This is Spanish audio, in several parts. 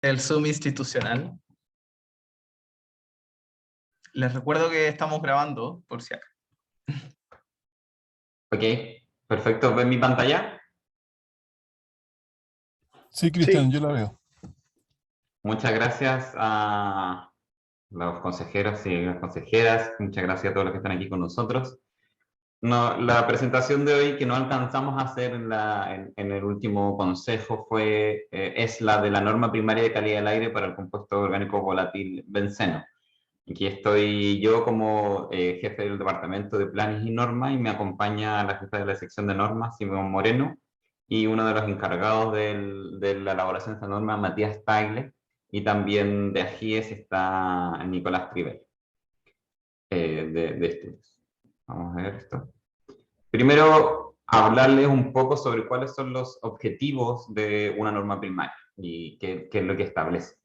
El Zoom institucional. Les recuerdo que estamos grabando, por si acaso. Ok, perfecto. ¿Ven mi pantalla? Sí, Cristian, Sí. yo la veo. Muchas gracias a los consejeros y las consejeras. Muchas gracias a todos los que están aquí con nosotros. No, la presentación de hoy que no alcanzamos a hacer en el último consejo es la de la norma primaria de calidad del aire para el compuesto orgánico volátil benceno. Aquí estoy yo como jefe del departamento de planes y normas y me acompaña la jefa de la sección de normas, Simón Moreno, y uno de los encargados de la elaboración de esta norma, Matías Tagle, y también de AGIES está Nicolás Trivel, de estudios. Vamos a ver esto. Primero, hablarles un poco sobre cuáles son los objetivos de una norma primaria y qué es lo que establece.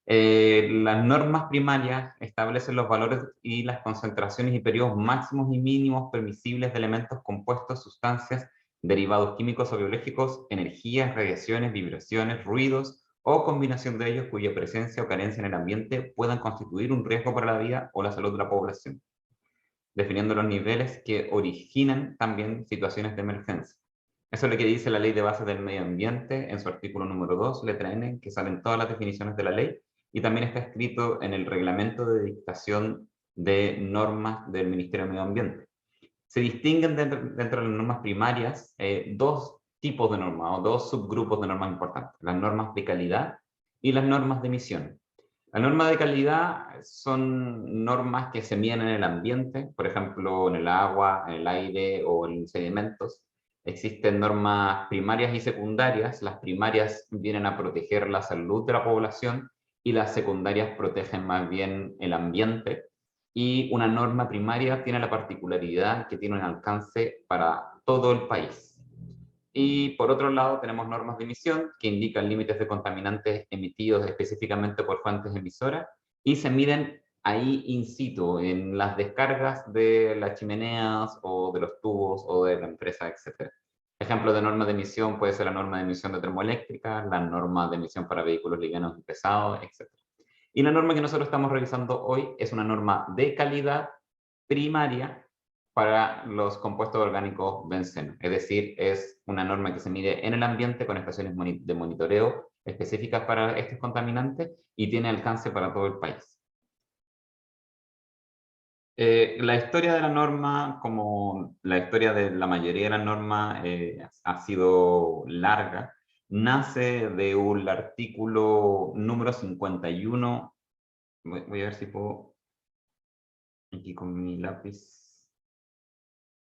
Las normas primarias establecen los valores y las concentraciones y periodos máximos y mínimos permisibles de elementos compuestos, sustancias, derivados químicos o biológicos, energías, radiaciones, vibraciones, ruidos o combinación de ellos cuya presencia o carencia en el ambiente puedan constituir un riesgo para la vida o la salud de la población, definiendo los niveles que originan también situaciones de emergencia. Eso es lo que dice la Ley de Bases del Medio Ambiente en su artículo número 2, letra N, que salen todas las definiciones de la ley, y también está escrito en el reglamento de dictación de normas del Ministerio de Medio Ambiente. Se distinguen dentro de las normas primarias dos tipos de normas o dos subgrupos de normas importantes, las normas de calidad y las normas de emisión. Las normas de calidad son normas que se miden en el ambiente, por ejemplo, en el agua, en el aire o en sedimentos. Existen normas primarias y secundarias. Las primarias vienen a proteger la salud de la población y las secundarias protegen más bien el ambiente. Y una norma primaria tiene la particularidad que tiene un alcance para todo el país. Y por otro lado tenemos normas de emisión que indican límites de contaminantes emitidos específicamente por fuentes emisoras y se miden ahí in situ, en las descargas de las chimeneas o de los tubos o de la empresa, etc. Ejemplo de norma de emisión puede ser la norma de emisión de termoeléctrica, la norma de emisión para vehículos livianos y pesados, etc. Y la norma que nosotros estamos revisando hoy es una norma de calidad primaria para los compuestos orgánicos benceno. Es decir, es una norma que se mide en el ambiente con estaciones de monitoreo específicas para estos contaminantes y tiene alcance para todo el país. La historia de la norma, como la historia de la mayoría de las normas, ha sido larga. Nace de un artículo número 51. Voy a ver si puedo, aquí con mi lápiz,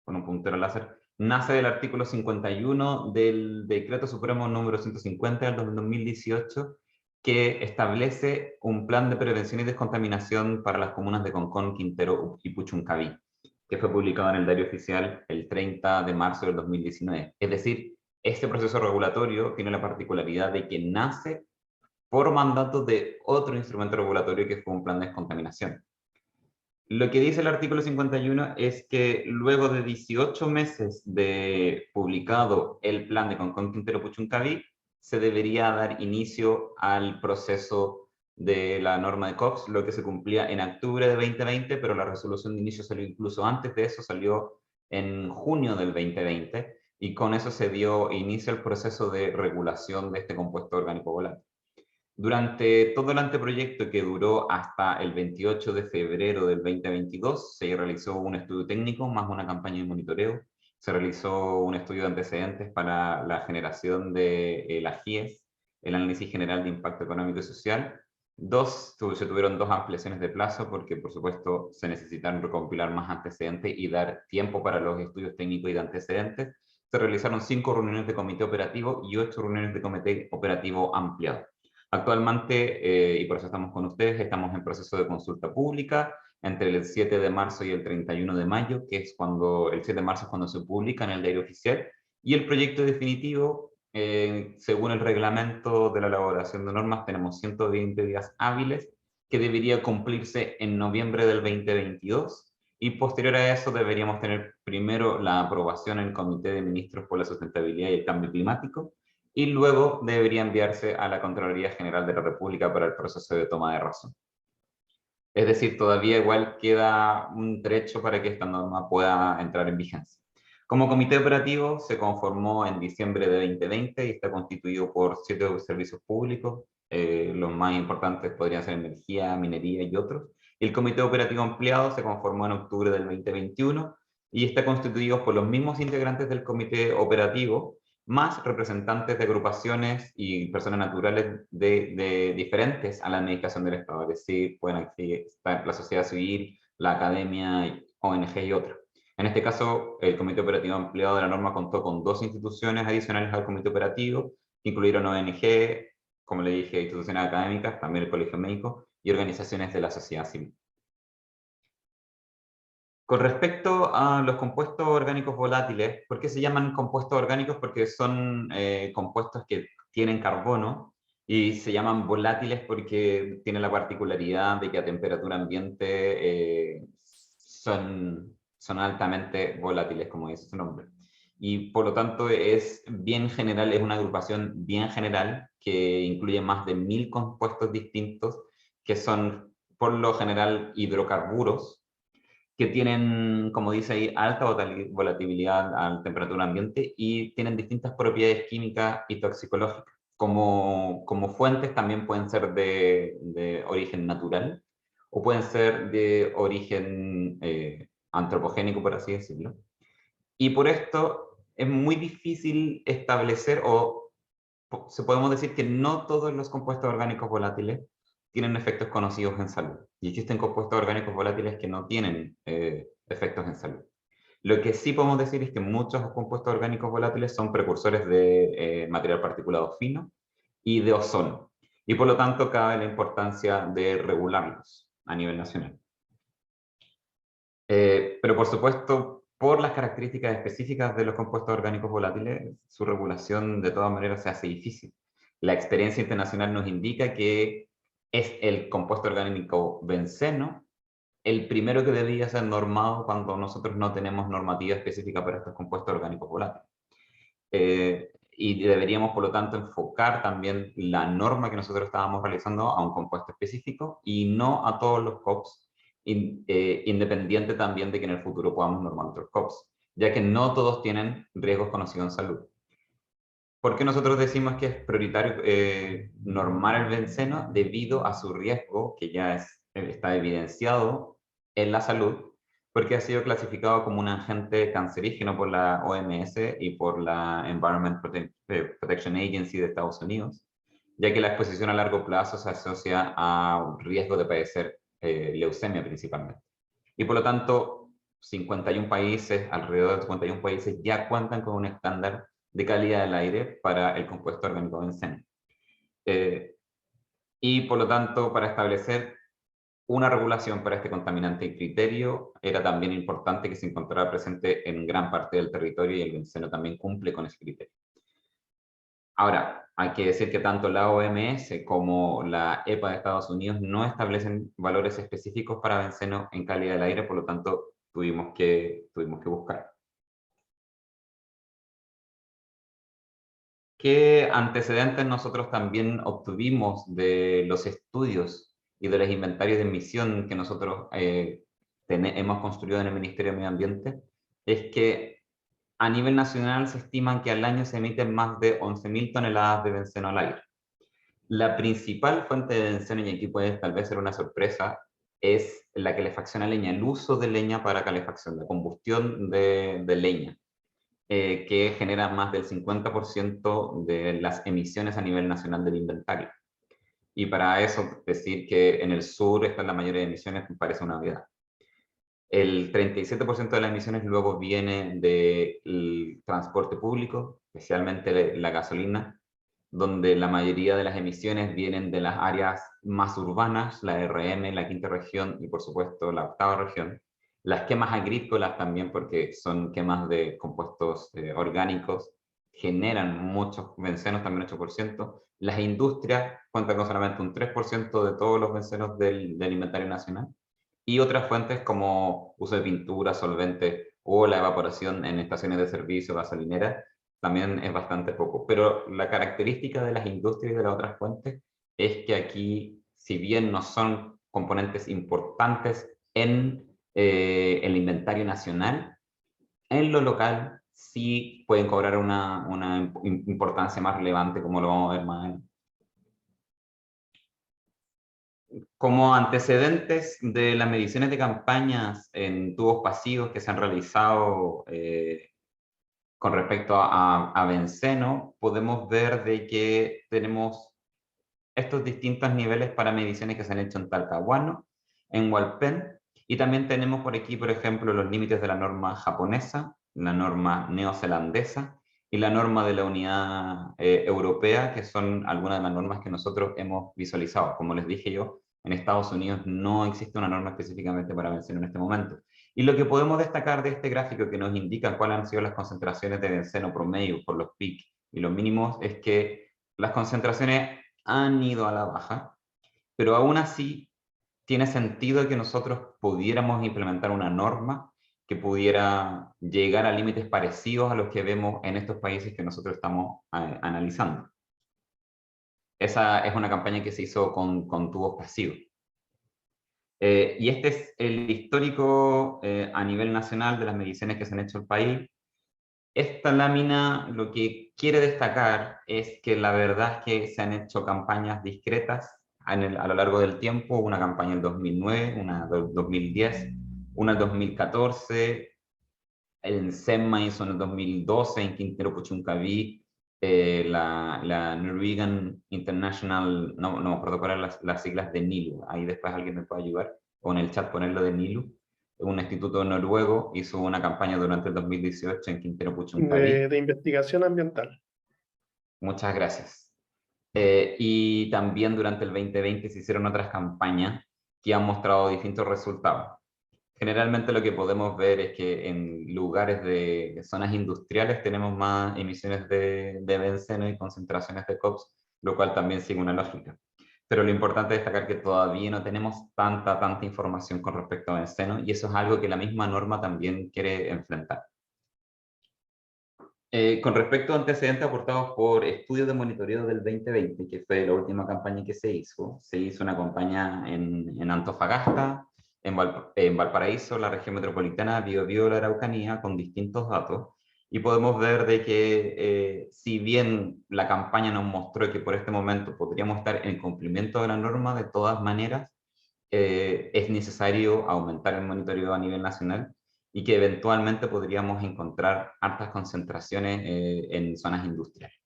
con un puntero láser. Nace del artículo 51 del Decreto Supremo número 150 del 2018, que establece un plan de prevención y descontaminación para las comunas de Concón, Quintero y Puchuncaví, que fue publicado en el Diario Oficial el 30 de marzo del 2019. Es decir, este proceso regulatorio tiene la particularidad de que nace por mandato de otro instrumento regulatorio que fue un plan de descontaminación. Lo que dice el artículo 51 es que luego de 18 meses de publicado el plan de Concón, Quintero, Puchuncaví, se debería dar inicio al proceso de la norma de COPS, lo que se cumplía en octubre de 2020, pero la resolución de inicio salió incluso antes de eso, salió en junio del 2020, y con eso se dio inicio al proceso de regulación de este compuesto orgánico volátil. Durante todo el anteproyecto, que duró hasta el 28 de febrero del 2022, se realizó un estudio técnico más una campaña de monitoreo. Se realizó un estudio de antecedentes para la generación de la GIES, el Análisis General de Impacto Económico y Social. Se tuvieron dos ampliaciones de plazo porque, por supuesto, se necesitaron recompilar más antecedentes y dar tiempo para los estudios técnicos y de antecedentes. Se realizaron 5 reuniones de comité operativo y 8 reuniones de comité operativo ampliado. Actualmente, y por eso estamos con ustedes, estamos en proceso de consulta pública entre el 7 de marzo y el 31 de mayo, que es cuando el 7 de marzo es cuando se publica en el Diario Oficial, y el proyecto definitivo, según el reglamento de la elaboración de normas, tenemos 120 días hábiles, que debería cumplirse en noviembre del 2022, y posterior a eso deberíamos tener primero la aprobación en el Comité de Ministros por la Sustentabilidad y el Cambio Climático, y luego debería enviarse a la Contraloría General de la República para el proceso de toma de razón. Es decir, todavía igual queda un trecho para que esta norma pueda entrar en vigencia. Como comité operativo se conformó en diciembre de 2020 y está constituido por 7 servicios públicos, los más importantes podrían ser energía, minería y otros. Y el comité operativo ampliado se conformó en octubre del 2021 y está constituido por los mismos integrantes del comité operativo, más representantes de agrupaciones y personas naturales de diferentes a la administración del Estado, es decir, pueden estar la sociedad civil, la academia, ONG y otras. En este caso, el Comité Operativo Ampliado de la norma contó con 2 instituciones adicionales al Comité Operativo, que incluyeron ONG, como le dije, instituciones académicas, también el Colegio Médico y organizaciones de la sociedad civil. Con respecto a los compuestos orgánicos volátiles, ¿por qué se llaman compuestos orgánicos? Porque son compuestos que tienen carbono y se llaman volátiles porque tienen la particularidad de que a temperatura ambiente son altamente volátiles, como dice su nombre. Y por lo tanto es bien general, es una agrupación bien general que incluye más de 1000 compuestos distintos que son por lo general hidrocarburos, que tienen, como dice ahí, alta volatilidad a temperatura ambiente y tienen distintas propiedades químicas y toxicológicas. Como fuentes también pueden ser de origen natural o pueden ser de origen antropogénico, por así decirlo. Y por esto es muy difícil establecer, o podemos decir que no todos los compuestos orgánicos volátiles tienen efectos conocidos en salud. Y existen compuestos orgánicos volátiles que no tienen efectos en salud. Lo que sí podemos decir es que muchos compuestos orgánicos volátiles son precursores de material particulado fino y de ozono. Y por lo tanto cabe la importancia de regularlos a nivel nacional. Pero por supuesto, por las características específicas de los compuestos orgánicos volátiles, su regulación de todas maneras se hace difícil. La experiencia internacional nos indica que es el compuesto orgánico benceno el primero que debería ser normado cuando nosotros no tenemos normativa específica para estos compuestos orgánicos volátiles. Y deberíamos, por lo tanto, enfocar también la norma que nosotros estábamos realizando a un compuesto específico y no a todos los COPs, independiente también de que en el futuro podamos normar otros COPs, ya que no todos tienen riesgos conocidos en salud. ¿Por qué nosotros decimos que es prioritario normar el benceno? Debido a su riesgo, que ya está evidenciado en la salud, porque ha sido clasificado como un agente cancerígeno por la OMS y por la Environment Protection Agency de Estados Unidos, ya que la exposición a largo plazo se asocia a un riesgo de padecer leucemia principalmente. Y por lo tanto, 51 países, alrededor de 51 países, ya cuentan con un estándar de calidad del aire para el compuesto orgánico benceno. Y por lo tanto, para establecer una regulación para este contaminante y criterio, era también importante que se encontrara presente en gran parte del territorio y el benceno también cumple con ese criterio. Ahora, hay que decir que tanto la OMS como la EPA de Estados Unidos no establecen valores específicos para benceno en calidad del aire, por lo tanto, tuvimos que buscar. ¿Qué antecedentes nosotros también obtuvimos de los estudios y de los inventarios de emisión que nosotros hemos construido en el Ministerio de Medio Ambiente? Es que a nivel nacional se estiman que al año se emiten más de 11.000 toneladas de benceno al aire. La principal fuente de benceno, y aquí puede tal vez ser una sorpresa, es la calefacción a leña, el uso de leña para calefacción, la combustión de leña. Que genera más del 50% de las emisiones a nivel nacional del inventario. Y para eso, decir que en el sur están la mayoría de emisiones me parece una obviedad. El 37% de las emisiones luego viene del transporte público, especialmente la gasolina, donde la mayoría de las emisiones vienen de las áreas más urbanas, la RM, la quinta región y por supuesto la octava región. Las quemas agrícolas también, porque son quemas de compuestos orgánicos, generan muchos bencenos, también 8%. Las industrias cuentan con solamente un 3% de todos los bencenos del inventario nacional. Y otras fuentes como uso de pintura, solventes o la evaporación en estaciones de servicio, gasolineras, también es bastante poco. Pero la característica de las industrias y de las otras fuentes es que aquí, si bien no son componentes importantes en el inventario nacional, en lo local sí pueden cobrar una importancia más relevante, como lo vamos a ver más adelante. Como antecedentes de las mediciones de campañas en tubos pasivos que se han realizado con respecto a benceno, podemos ver de que tenemos estos distintos niveles para mediciones que se han hecho en Talcahuano, en Hualpén, y también tenemos por aquí, por ejemplo, los límites de la norma japonesa, la norma neozelandesa y la norma de la unidad europea, que son algunas de las normas que nosotros hemos visualizado. Como les dije yo, en Estados Unidos no existe una norma específicamente para benceno en este momento. Y lo que podemos destacar de este gráfico que nos indica cuáles han sido las concentraciones de benceno promedio por los PIC y los mínimos es que las concentraciones han ido a la baja, pero aún así tiene sentido que nosotros pudiéramos implementar una norma que pudiera llegar a límites parecidos a los que vemos en estos países que nosotros estamos analizando. Esa es una campaña que se hizo con tubos pasivos. Y este es el histórico a nivel nacional de las mediciones que se han hecho en el país. Esta lámina lo que quiere destacar es que la verdad es que se han hecho campañas discretas a lo largo del tiempo, una campaña en 2009, una en 2010, una en 2014, en SEMMA hizo en el 2012, en Quintero Puchuncaví, la Norwegian International, no me acuerdo cuáles eran las siglas de NILU, ahí después alguien me puede ayudar, o en el chat ponerlo de NILU. Un instituto noruego hizo una campaña durante el 2018 en Quintero Puchuncaví. De investigación ambiental. Muchas gracias. Y también durante el 2020 se hicieron otras campañas que han mostrado distintos resultados. Generalmente lo que podemos ver es que en lugares de zonas industriales tenemos más emisiones de benceno y concentraciones de COPS, lo cual también sigue una lógica. Pero lo importante es destacar que todavía no tenemos tanta información con respecto a benceno, y eso es algo que la misma norma también quiere enfrentar. Con respecto a antecedentes aportados por estudios de monitoreo del 2020, que fue la última campaña que se hizo una campaña en Antofagasta, en Valparaíso, la región metropolitana, Biobío, la Araucanía, con distintos datos, y podemos ver de que si bien la campaña nos mostró que por este momento podríamos estar en cumplimiento de la norma, de todas maneras es necesario aumentar el monitoreo a nivel nacional y que eventualmente podríamos encontrar altas concentraciones en zonas industriales.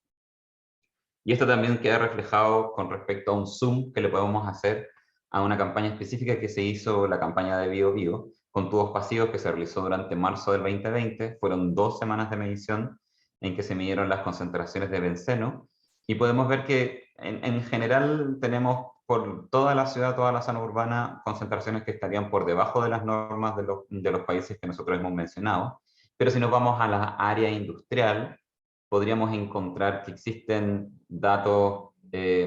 Y esto también queda reflejado con respecto a un zoom que le podemos hacer a una campaña específica que se hizo, la campaña de BioBio, con tubos pasivos que se realizó durante marzo del 2020. Fueron 2 semanas de medición en que se midieron las concentraciones de benceno, y podemos ver que en general tenemos por toda la ciudad, toda la zona urbana, concentraciones que estarían por debajo de las normas de los países que nosotros hemos mencionado. Pero si nos vamos a la área industrial, podríamos encontrar que existen datos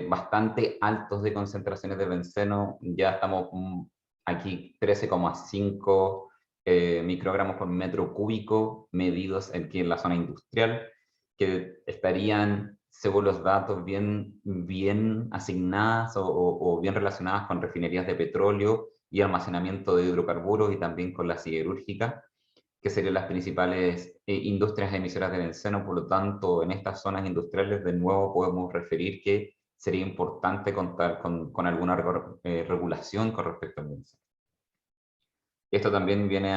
bastante altos de concentraciones de benceno. Ya estamos aquí 13,5 microgramos por metro cúbico medidos aquí en la zona industrial, que estarían, según los datos, bien asignadas o bien relacionadas con refinerías de petróleo y almacenamiento de hidrocarburos, y también con la siderúrgica, que serían las principales industrias emisoras de benceno. Por lo tanto, en estas zonas industriales, de nuevo, podemos referir que sería importante contar con alguna regulación con respecto al benceno. Esto también viene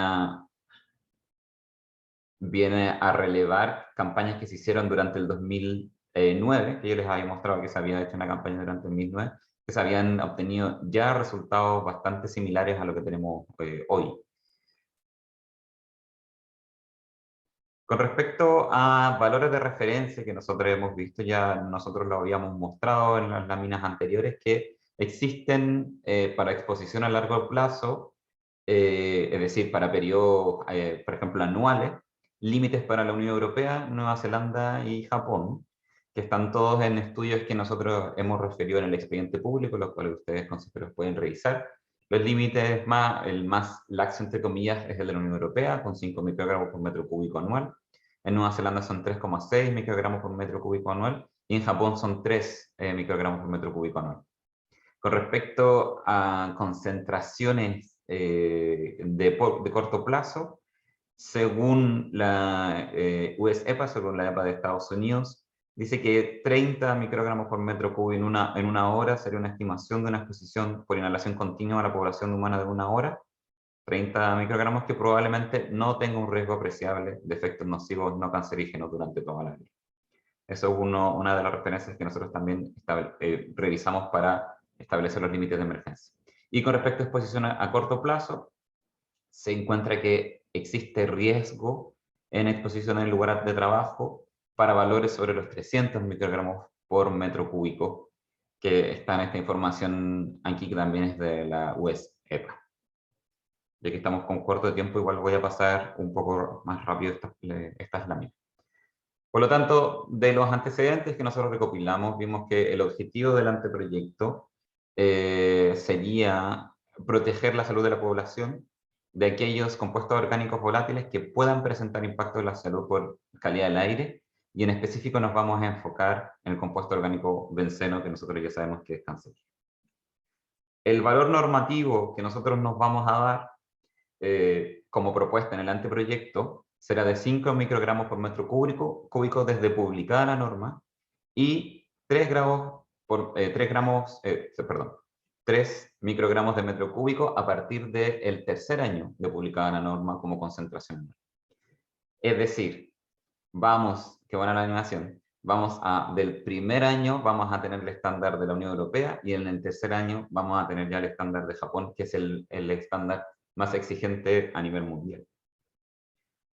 a relevar campañas que se hicieron durante el 2009, que yo les había mostrado que se había hecho una campaña durante el 2009, que se habían obtenido ya resultados bastante similares a lo que tenemos hoy. Con respecto a valores de referencia que nosotros hemos visto, ya nosotros lo habíamos mostrado en las láminas anteriores, que existen para exposición a largo plazo, es decir, para periodos, por ejemplo, anuales, límites para la Unión Europea, Nueva Zelanda y Japón, que están todos en estudios que nosotros hemos referido en el expediente público, los cuales ustedes, consejeros, pueden revisar. Los límites el más laxo, entre comillas, es el de la Unión Europea, con 5 microgramos por metro cúbico anual. en Nueva Zelanda son 3,6 microgramos por metro cúbico anual, y en Japón son 3 microgramos por metro cúbico anual. Con respecto a concentraciones de corto plazo, según la US EPA, según la EPA de Estados Unidos, dice que 30 microgramos por metro cúbico en una hora sería una estimación de una exposición por inhalación continua a la población humana de una hora. 30 microgramos que probablemente no tenga un riesgo apreciable de efectos nocivos no cancerígenos durante toda la vida. Eso es una de las referencias que nosotros también revisamos para establecer los límites de emergencia. Y con respecto a exposición a corto plazo, se encuentra que existe riesgo en exposición en el lugar de trabajo para valores sobre los 300 microgramos por metro cúbico, que está en esta información aquí, que también es de la US EPA. Ya que estamos con corto de tiempo, igual voy a pasar un poco más rápido estas láminas. Por lo tanto, de los antecedentes que nosotros recopilamos, vimos que el objetivo del anteproyecto sería proteger la salud de la población de aquellos compuestos orgánicos volátiles que puedan presentar impacto en la salud por calidad del aire, y en específico nos vamos a enfocar en el compuesto orgánico benceno, que nosotros ya sabemos que es cancerígeno. El valor normativo que nosotros nos vamos a dar como propuesta en el anteproyecto será de 5 microgramos por metro cúbico desde publicada la norma, y 3 microgramos de metro cúbico a partir del tercer año de publicada la norma como concentración. Es decir, que van a la animación, del primer año vamos a tener el estándar de la Unión Europea, y en el tercer año vamos a tener ya el estándar de Japón, que es el estándar más exigente a nivel mundial.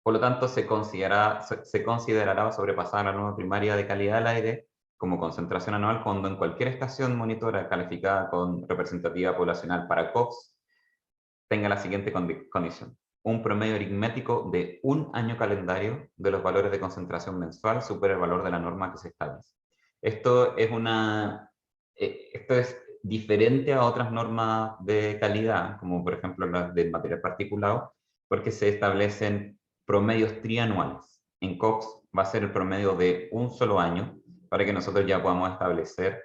Por lo tanto, se considerará sobrepasar la norma primaria de calidad del aire como concentración anual cuando en cualquier estación monitora calificada con representativa poblacional para COPS tenga la siguiente condición: un promedio aritmético de un año calendario de los valores de concentración mensual supera el valor de la norma que se establece. Esto es diferente a otras normas de calidad, como por ejemplo las del material particulado, porque se establecen promedios trianuales. En COPS va a ser el promedio de un solo año, para que nosotros ya podamos establecer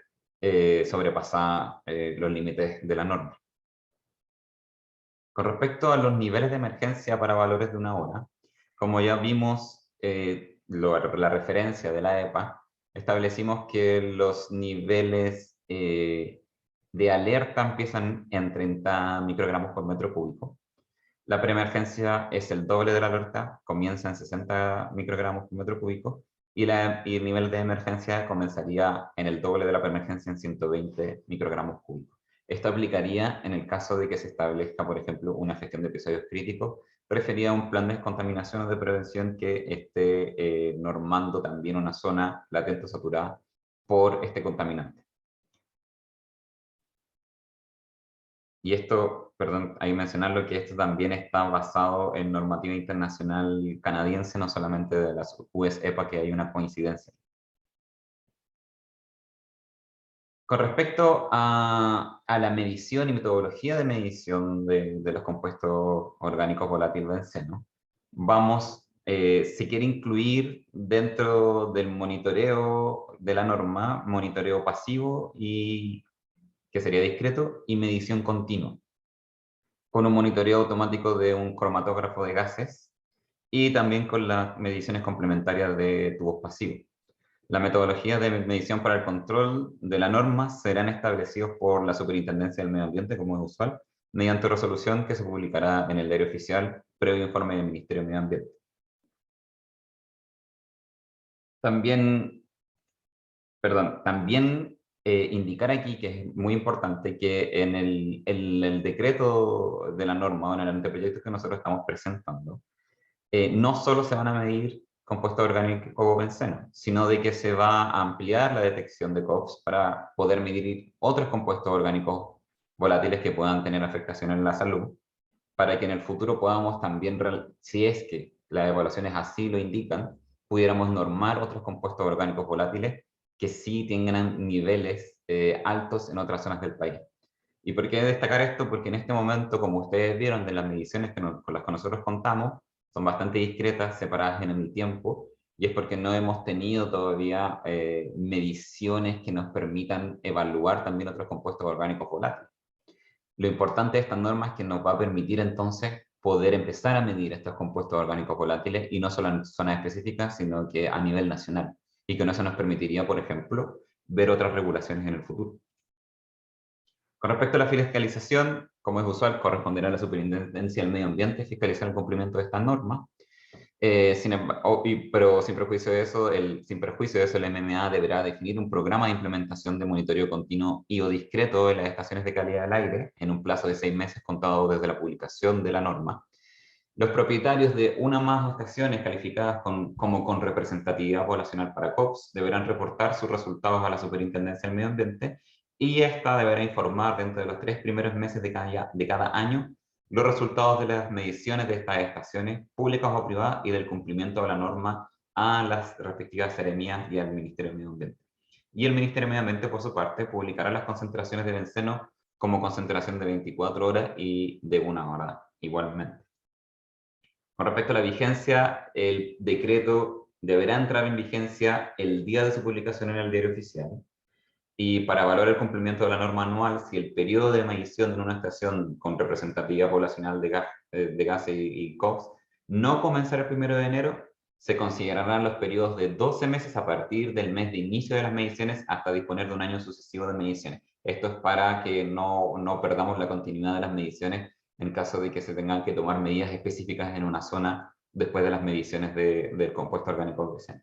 sobrepasar los límites de la norma. Con respecto a los niveles de emergencia para valores de una hora, como ya vimos la referencia de la EPA, establecimos que los niveles de alerta empiezan en 30 microgramos por metro cúbico. La preemergencia es el doble de la alerta, comienza en 60 microgramos por metro cúbico, y el nivel de emergencia comenzaría en el doble de la preemergencia, en 120 microgramos cúbicos. Esto aplicaría en el caso de que se establezca, por ejemplo, una gestión de episodios críticos, referida a un plan de descontaminación o de prevención que esté normando también una zona latente o saturada por este contaminante. Y esto, perdón, hay que mencionarlo, que esto también está basado en normativa internacional canadiense, no solamente de las US EPA, que hay una coincidencia. Con respecto a la medición y metodología de medición de los compuestos orgánicos volátiles benceno, se quiere incluir dentro del monitoreo de la norma, monitoreo pasivo, y que sería discreto, y medición continua, con un monitoreo automático de un cromatógrafo de gases, y también con las mediciones complementarias de tubos pasivos. La metodología de medición para el control de la norma serán establecidos por la Superintendencia del Medio Ambiente, como es usual, mediante resolución que se publicará en el Diario Oficial, previo informe del Ministerio de Medio Ambiente. También indicar aquí, que es muy importante, que en el decreto de la norma, o en el anteproyecto que nosotros estamos presentando, no solo se van a medir compuestos orgánicos benceno, sino de que se va a ampliar la detección de COPS para poder medir otros compuestos orgánicos volátiles que puedan tener afectación en la salud, para que en el futuro podamos también, si es que las evaluaciones así lo indican, pudiéramos normar otros compuestos orgánicos volátiles que sí tengan niveles altos en otras zonas del país. ¿Y por qué destacar esto? Porque en este momento, como ustedes vieron de las mediciones con las que nosotros contamos, son bastante discretas, separadas en el tiempo, y es porque no hemos tenido todavía mediciones que nos permitan evaluar también otros compuestos orgánicos volátiles. Lo importante de esta norma es que nos va a permitir entonces poder empezar a medir estos compuestos orgánicos volátiles, y no solo en zonas específicas, sino que a nivel nacional, y que eso nos permitiría, por ejemplo, ver otras regulaciones en el futuro. Con respecto a la fiscalización, como es usual, corresponderá a la Superintendencia del Medio Ambiente fiscalizar el cumplimiento de esta norma. Pero sin perjuicio de eso, el MMA deberá definir un programa de implementación de monitoreo continuo y o discreto de las estaciones de calidad del aire en un plazo de 6 meses contado desde la publicación de la norma. Los propietarios de una más estaciones calificadas como con representatividad poblacional para COPS deberán reportar sus resultados a la Superintendencia del Medio Ambiente, y esta deberá informar dentro de los 3 primeros meses de cada año los resultados de las mediciones de estas estaciones públicas o privadas y del cumplimiento de la norma a las respectivas seremías y al Ministerio del Medio Ambiente. Y el Ministerio del Medio Ambiente, por su parte, publicará las concentraciones de benceno como concentración de 24 horas y de 1 hora igualmente. Con respecto a la vigencia, el decreto deberá entrar en vigencia el día de su publicación en el Diario Oficial. Y para evaluar el cumplimiento de la norma anual, si el periodo de medición en una estación con representatividad poblacional de gases y COPS no comenzará el 1 de enero, se considerarán los periodos de 12 meses a partir del mes de inicio de las mediciones hasta disponer de un año sucesivo de mediciones. Esto es para que no perdamos la continuidad de las mediciones en caso de que se tengan que tomar medidas específicas en una zona después de las mediciones del compuesto orgánico benceno.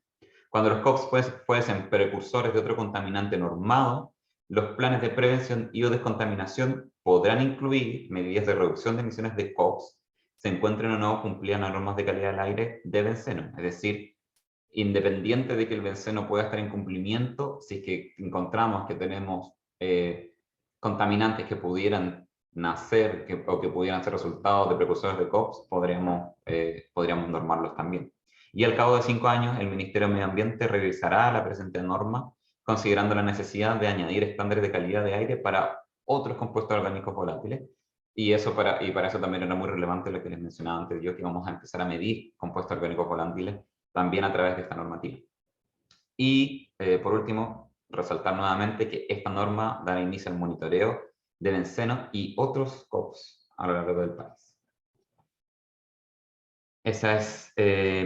Cuando los COPS fuesen precursores de otro contaminante normado, los planes de prevención y o descontaminación podrán incluir medidas de reducción de emisiones de COPS, se encuentren o no cumplidas las normas de calidad del aire de benceno. Es decir, independiente de que el benceno pueda estar en cumplimiento, si es que encontramos que tenemos contaminantes que pudieran nacer o que pudieran ser resultados de precursores de COPS, podríamos normarlos también. Y al cabo de 5 años, el Ministerio de Medio Ambiente revisará la presente norma, considerando la necesidad de añadir estándares de calidad de aire para otros compuestos orgánicos volátiles. Y para eso también era muy relevante lo que les mencionaba antes yo, que vamos a empezar a medir compuestos orgánicos volátiles también a través de esta normativa. Y por último, resaltar nuevamente que esta norma dará inicio al monitoreo de benceno y otros COPS a lo largo del país. Esa es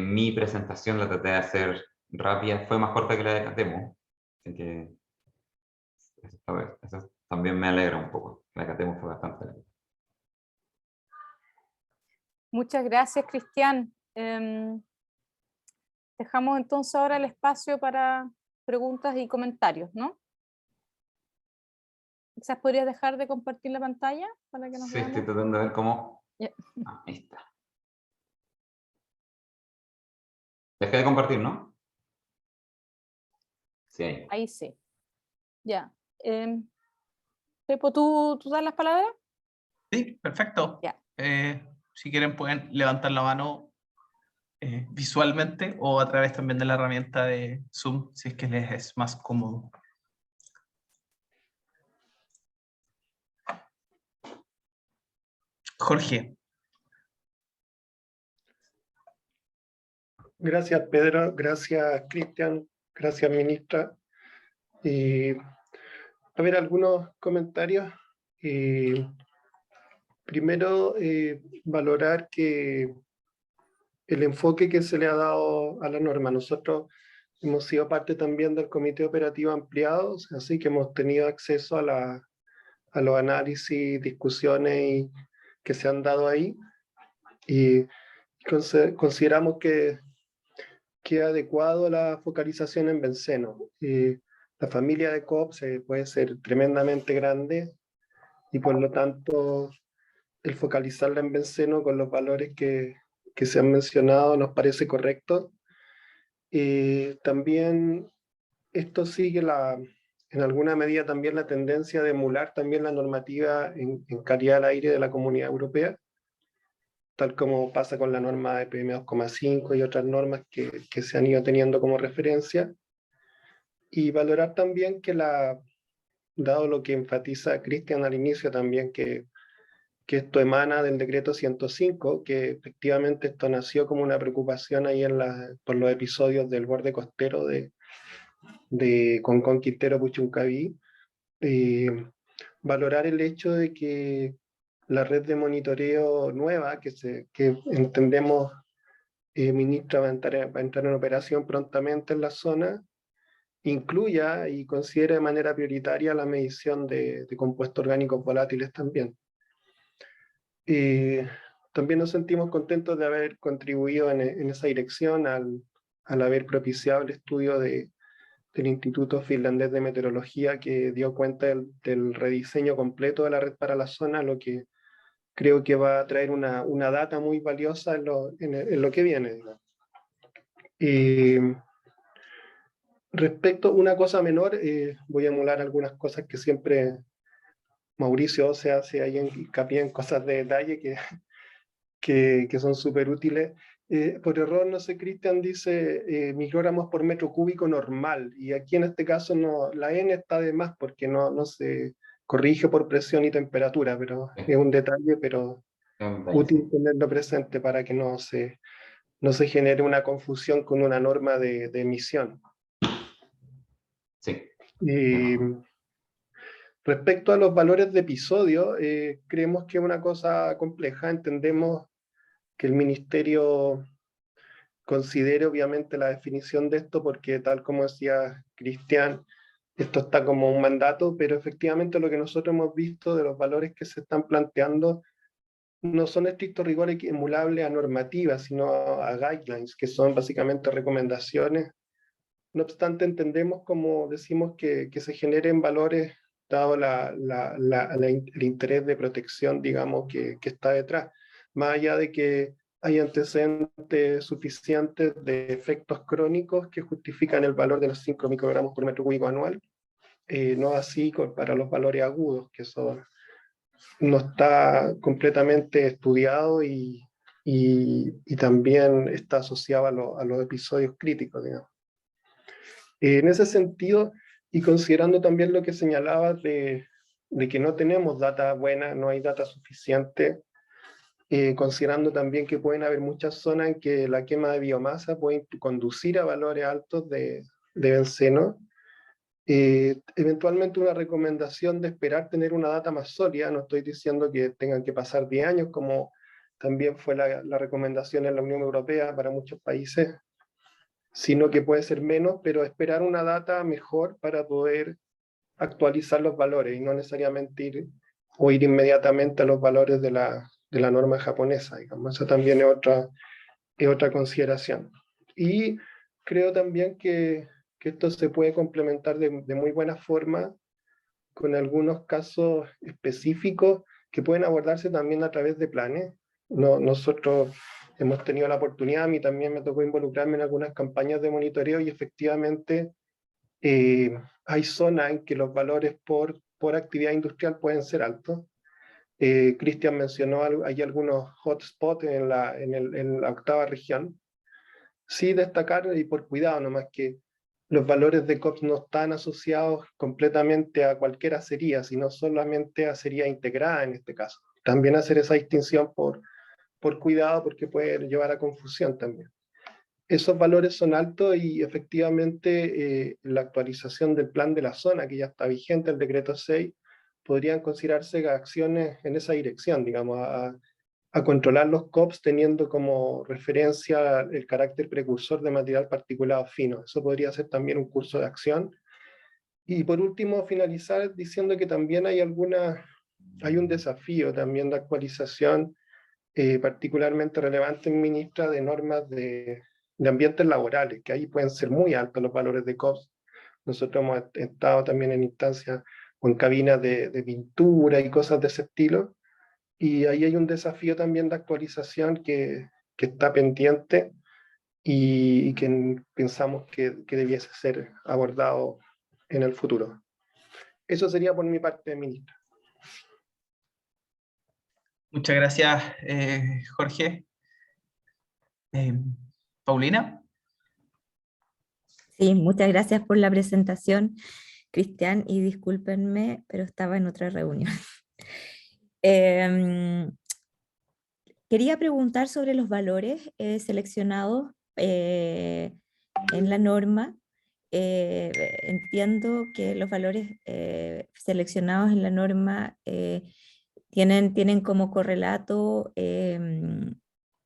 mi presentación, la traté de hacer rápida, fue más corta que la de Catemo, así que eso también me alegra un poco. La de Catemo fue bastante larga. Muchas gracias, Cristian. Dejamos entonces ahora el espacio para preguntas y comentarios, ¿no? Quizás podrías dejar de compartir la pantalla para que nos Sí, veamos. estoy tratando de ver cómo... Yeah. Ahí está. Dejé de compartir, ¿no? Sí, ahí. Ahí sí. Ya. Pepo, ¿tú das las palabras? Sí, perfecto. Ya. Si quieren pueden levantar la mano visualmente o a través también de la herramienta de Zoom, si es que les es más cómodo. Jorge. Gracias, Pedro. Gracias, Cristian. Gracias, ministra. A ver, algunos comentarios. Primero, valorar que el enfoque que se le ha dado a la norma. Nosotros hemos sido parte también del comité operativo ampliado, así que hemos tenido acceso a los análisis, discusiones que se han dado ahí. Y consideramos que es adecuado la focalización en benceno. La familia de COPS puede ser tremendamente grande y por lo tanto el focalizarla en benceno con los valores que se han mencionado nos parece correcto. También esto sigue en alguna medida también la tendencia de emular también la normativa en calidad del aire de la Comunidad Europea, tal como pasa con la norma de PM2,5 y otras normas que se han ido teniendo como referencia. Y valorar también que dado lo que enfatiza Cristian al inicio también, que que esto emana del decreto 105, que efectivamente esto nació como una preocupación ahí por los episodios del borde costero de Concón, Quintero, Puchuncaví. Valorar el hecho de que la red de monitoreo nueva que entendemos ministra va a entrar en operación prontamente en la zona, incluya y considere de manera prioritaria la medición de compuestos orgánicos volátiles también. También nos sentimos contentos de haber contribuido en esa dirección al haber propiciado el estudio del Instituto Finlandés de Meteorología, que dio cuenta del rediseño completo de la red para la zona, lo que creo que va a traer una data muy valiosa en lo que viene. Respecto a una cosa menor, voy a emular algunas cosas que siempre Mauricio se hace ahí hincapié en cosas de detalle que son súper útiles. Por error, no sé, Cristian dice microgramos por metro cúbico normal, y aquí en este caso no, la N está de más porque no se corrige por presión y temperatura, pero es un detalle, pero útil tenerlo presente para que no se genere una confusión con una norma de emisión. Sí. Respecto a los valores de episodio, creemos que es una cosa compleja. Entendemos que el Ministerio considere obviamente la definición de esto, porque tal como decía Cristian, esto está como un mandato, pero efectivamente lo que nosotros hemos visto de los valores que se están planteando no son estricto rigor emulables a normativas, sino a guidelines, que son básicamente recomendaciones. No obstante, entendemos, como decimos, que se generen valores dado el interés de protección, digamos, que está detrás. Más allá de que hay antecedentes suficientes de efectos crónicos que justifican el valor de los 5 microgramos por metro cúbico anual, no así para los valores agudos, que eso no está completamente estudiado y también está asociado a los episodios críticos, digamos. En ese sentido, y considerando también lo que señalabas de que no tenemos data buena, no hay data suficiente, considerando también que pueden haber muchas zonas en que la quema de biomasa puede conducir a valores altos de benceno, eventualmente una recomendación de esperar tener una data más sólida. No estoy diciendo que tengan que pasar 10 años, como también fue la recomendación en la Unión Europea para muchos países, sino que puede ser menos, pero esperar una data mejor para poder actualizar los valores y no necesariamente ir inmediatamente a los valores de la norma japonesa, digamos. Esa también es otra consideración. Y creo también que esto se puede complementar de muy buena forma con algunos casos específicos que pueden abordarse también a través de planes. Nosotros hemos tenido la oportunidad, a mí también me tocó involucrarme en algunas campañas de monitoreo y efectivamente hay zonas en que los valores por actividad industrial pueden ser altos. Cristian mencionó, hay algunos hotspots en la 8ª región. Sí destacar, y por cuidado nomás, que los valores de COPS no están asociados completamente a cualquier acería, sino solamente a acería integrada en este caso. También hacer esa distinción por cuidado, porque puede llevar a confusión también. Esos valores son altos y efectivamente la actualización del plan de la zona, que ya está vigente, el decreto 6, podrían considerarse acciones en esa dirección, digamos, a controlar los COPS teniendo como referencia el carácter precursor de material particulado fino. Eso podría ser también un curso de acción. Y por último, finalizar diciendo que también hay un desafío también de actualización particularmente relevante en ministra de normas de ambientes laborales, que ahí pueden ser muy altos los valores de COPS. Nosotros hemos estado también en instancias o en cabinas de pintura y cosas de ese estilo, y ahí hay un desafío también de actualización que está pendiente y que pensamos que debiese ser abordado en el futuro. Eso sería por mi parte, ministra. Muchas gracias, Jorge. Paulina. Sí, muchas gracias por la presentación, Cristian, y discúlpenme, pero estaba en otra reunión. Quería preguntar sobre los valores seleccionados en la norma. Entiendo que los valores seleccionados en la norma tienen como correlato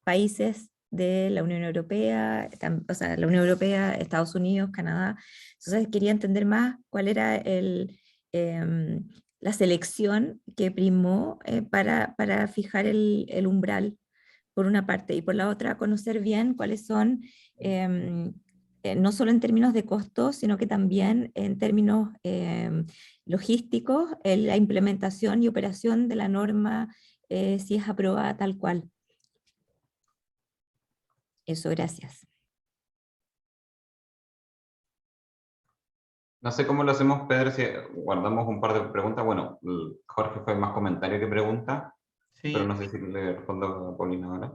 países de la Unión Europea, o sea, la Unión Europea, Estados Unidos, Canadá. Entonces quería entender más cuál era la selección que primó para fijar el umbral, por una parte, y por la otra, conocer bien cuáles son, no solo en términos de costos, sino que también en términos logísticos, la implementación y operación de la norma, si es aprobada tal cual. Eso, gracias. No sé cómo lo hacemos, Pedro, si guardamos un par de preguntas. Bueno, Jorge fue más comentario que pregunta, Sí. pero no sé si le respondo a Paulina ahora.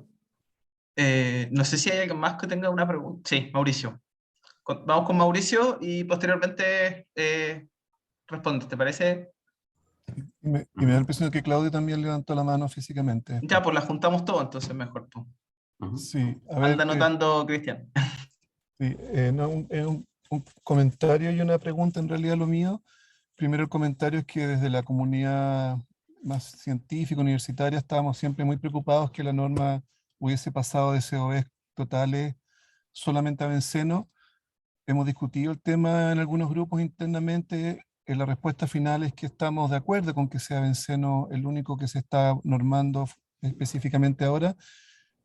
No sé si hay alguien más que tenga una pregunta. Sí, Mauricio. Vamos con Mauricio y posteriormente responde, ¿te parece? Y me da la impresión que Claudio también levantó la mano físicamente. Ya, pues la juntamos todo, entonces mejor. Pues. Sí, a ver. Anda anotando, Cristian. Sí, no, un comentario y una pregunta en realidad lo mío. Primero el comentario es que desde la comunidad más científica, universitaria, estábamos siempre muy preocupados que la norma hubiese pasado de COEs totales solamente a benceno. Hemos discutido el tema en algunos grupos internamente. La respuesta final es que estamos de acuerdo con que sea benceno el único que se está normando específicamente ahora,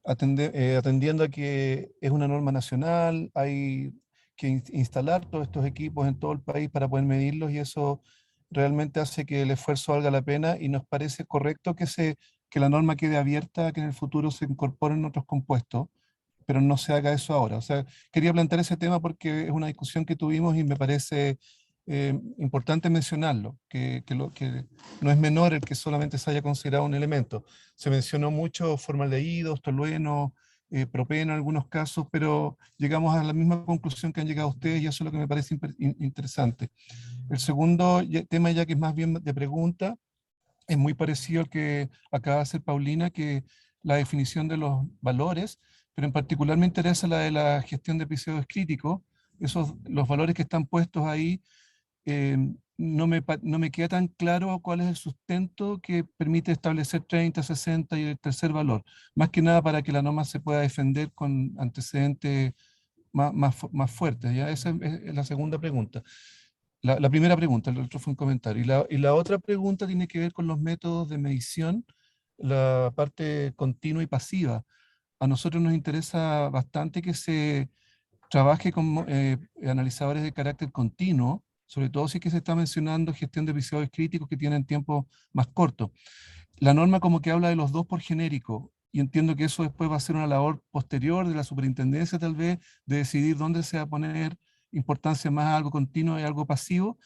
atendiendo a que es una norma nacional, hay que instalar todos estos equipos en todo el país para poder medirlos, y eso realmente hace que el esfuerzo valga la pena, y nos parece correcto que la norma quede abierta, que en el futuro se incorporen otros compuestos, pero no se haga eso ahora. O sea, quería plantear ese tema porque es una discusión que tuvimos y me parece importante mencionarlo, que no es menor el que solamente se haya considerado un elemento. Se mencionó mucho formaldehídos, tolueno, propeno en algunos casos, pero llegamos a la misma conclusión que han llegado ustedes, y eso es lo que me parece interesante. El segundo tema, ya que es más bien de pregunta, es muy parecido al que acaba de hacer Paulina, que la definición de los valores, pero en particular me interesa la de la gestión de episodios críticos. Los valores que están puestos ahí, no me queda tan claro cuál es el sustento que permite establecer 30, 60 y el tercer valor. Más que nada para que la norma se pueda defender con antecedentes más fuertes. ¿Ya? Esa es la segunda pregunta. La primera pregunta, el otro fue un comentario. Y la otra pregunta tiene que ver con los métodos de medición, la parte continua y pasiva. A nosotros nos interesa bastante que se trabaje con analizadores de carácter continuo, sobre todo si es que se está mencionando gestión de episodios críticos que tienen tiempo más corto. La norma como que habla de los dos por genérico, y entiendo que eso después va a ser una labor posterior de la superintendencia tal vez, de decidir dónde se va a poner importancia más a algo continuo y algo pasivo.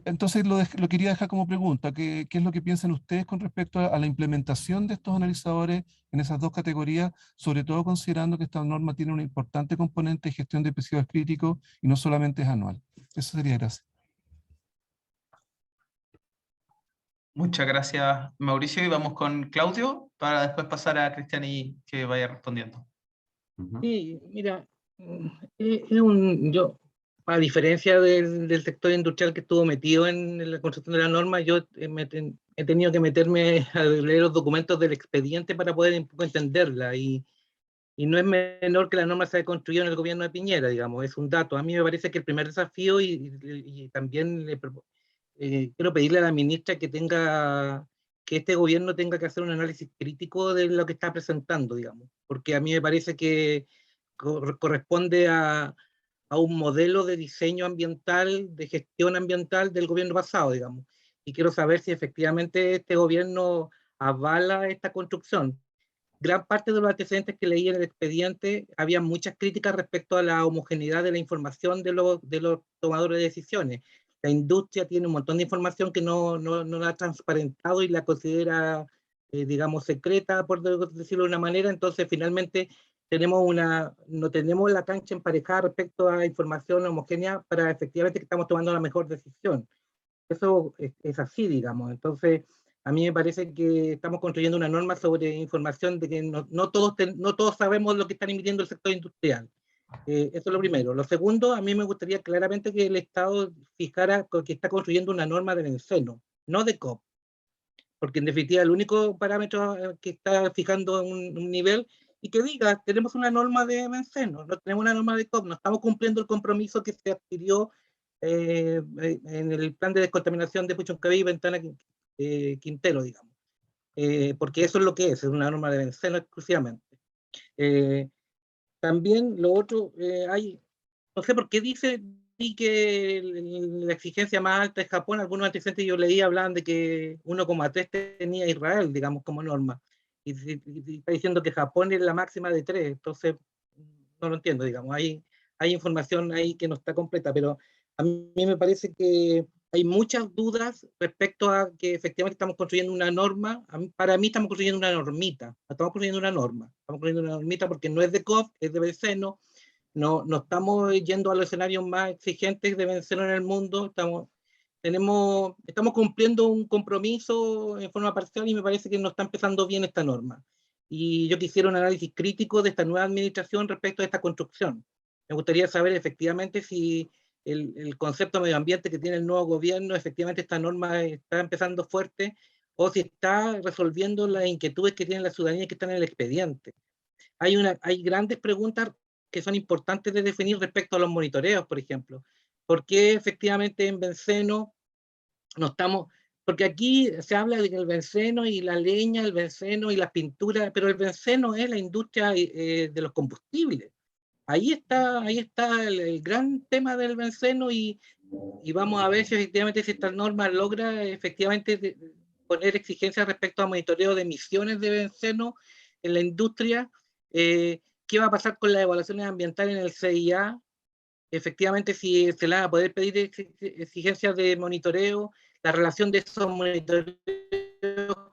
Entonces lo quería dejar como pregunta, ¿qué es lo que piensan ustedes con respecto a la implementación de estos analizadores en esas dos categorías, sobre todo considerando que esta norma tiene un importante componente de gestión de episodios críticos y no solamente es anual? Eso sería, gracias. Muchas gracias, Mauricio, y vamos con Claudio para después pasar a Cristian y que vaya respondiendo. Sí, mira, yo, a diferencia del sector industrial que estuvo metido en la construcción de la norma, yo he tenido que meterme a leer los documentos del expediente para poder un poco entenderla, y no es menor que la norma se haya construido en el gobierno de Piñera, digamos, es un dato. A mí me parece que el primer desafío, y también quiero pedirle a la ministra que este gobierno tenga que hacer un análisis crítico de lo que está presentando, digamos, porque a mí me parece que corresponde a un modelo de diseño ambiental, de gestión ambiental del gobierno pasado, digamos. Y quiero saber si efectivamente este gobierno avala esta construcción. Gran parte de los antecedentes que leí en el expediente, había muchas críticas respecto a la homogeneidad de la información de los tomadores de decisiones. La industria tiene un montón de información que no la ha transparentado y la considera, digamos, secreta, por decirlo de una manera. Entonces, finalmente, no tenemos la cancha emparejada respecto a información homogénea para efectivamente que estamos tomando la mejor decisión. Eso es así, digamos. Entonces, A mí me parece que estamos construyendo una norma sobre información de que no todos sabemos lo que están emitiendo el sector industrial. Eso es lo primero. Lo segundo, a mí me gustaría claramente que el Estado fijara que está construyendo una norma de benceno, no de COP, porque en definitiva el único parámetro que está fijando un nivel y que diga, tenemos una norma de benceno, no tenemos una norma de COP, no estamos cumpliendo el compromiso que se adquirió en el plan de descontaminación de Puchoncaví y Ventana Quintero, digamos. Porque eso es lo que es una norma de benceno exclusivamente. También lo otro, no sé por qué dice que la exigencia más alta es Japón. Algunos antecedentes yo leí hablaban de que 1,3 tenía Israel, digamos, como norma. Y está diciendo que Japón es la máxima de 3, entonces no lo entiendo, digamos. Hay información ahí que no está completa, pero a mí me parece que hay muchas dudas respecto a que efectivamente estamos construyendo una norma. Para mí estamos construyendo una normita, estamos construyendo una norma. Estamos construyendo una normita porque no es de COP, es de benceno. No estamos yendo a los escenarios más exigentes de benceno en el mundo. Estamos cumpliendo un compromiso en forma parcial y me parece que no está empezando bien esta norma. Y yo quisiera un análisis crítico de esta nueva administración respecto a esta construcción. Me gustaría saber efectivamente si el concepto de medio ambiente que tiene el nuevo gobierno, efectivamente esta norma está empezando fuerte, o si está resolviendo las inquietudes que tiene la ciudadanía que están en el expediente. Hay grandes preguntas que son importantes de definir respecto a los monitoreos, por ejemplo. ¿Por qué efectivamente en benceno no estamos? Porque aquí se habla de que el benceno y la leña, el benceno y las pinturas, pero el benceno es la industria de los combustibles. Ahí está el gran tema del benceno y vamos a ver si efectivamente si esta norma logra efectivamente poner exigencias respecto a monitoreo de emisiones de benceno en la industria. ¿Qué va a pasar con las evaluaciones ambientales en el CIA? Efectivamente, si se le van a poder pedir exigencias de monitoreo, la relación de esos monitoreos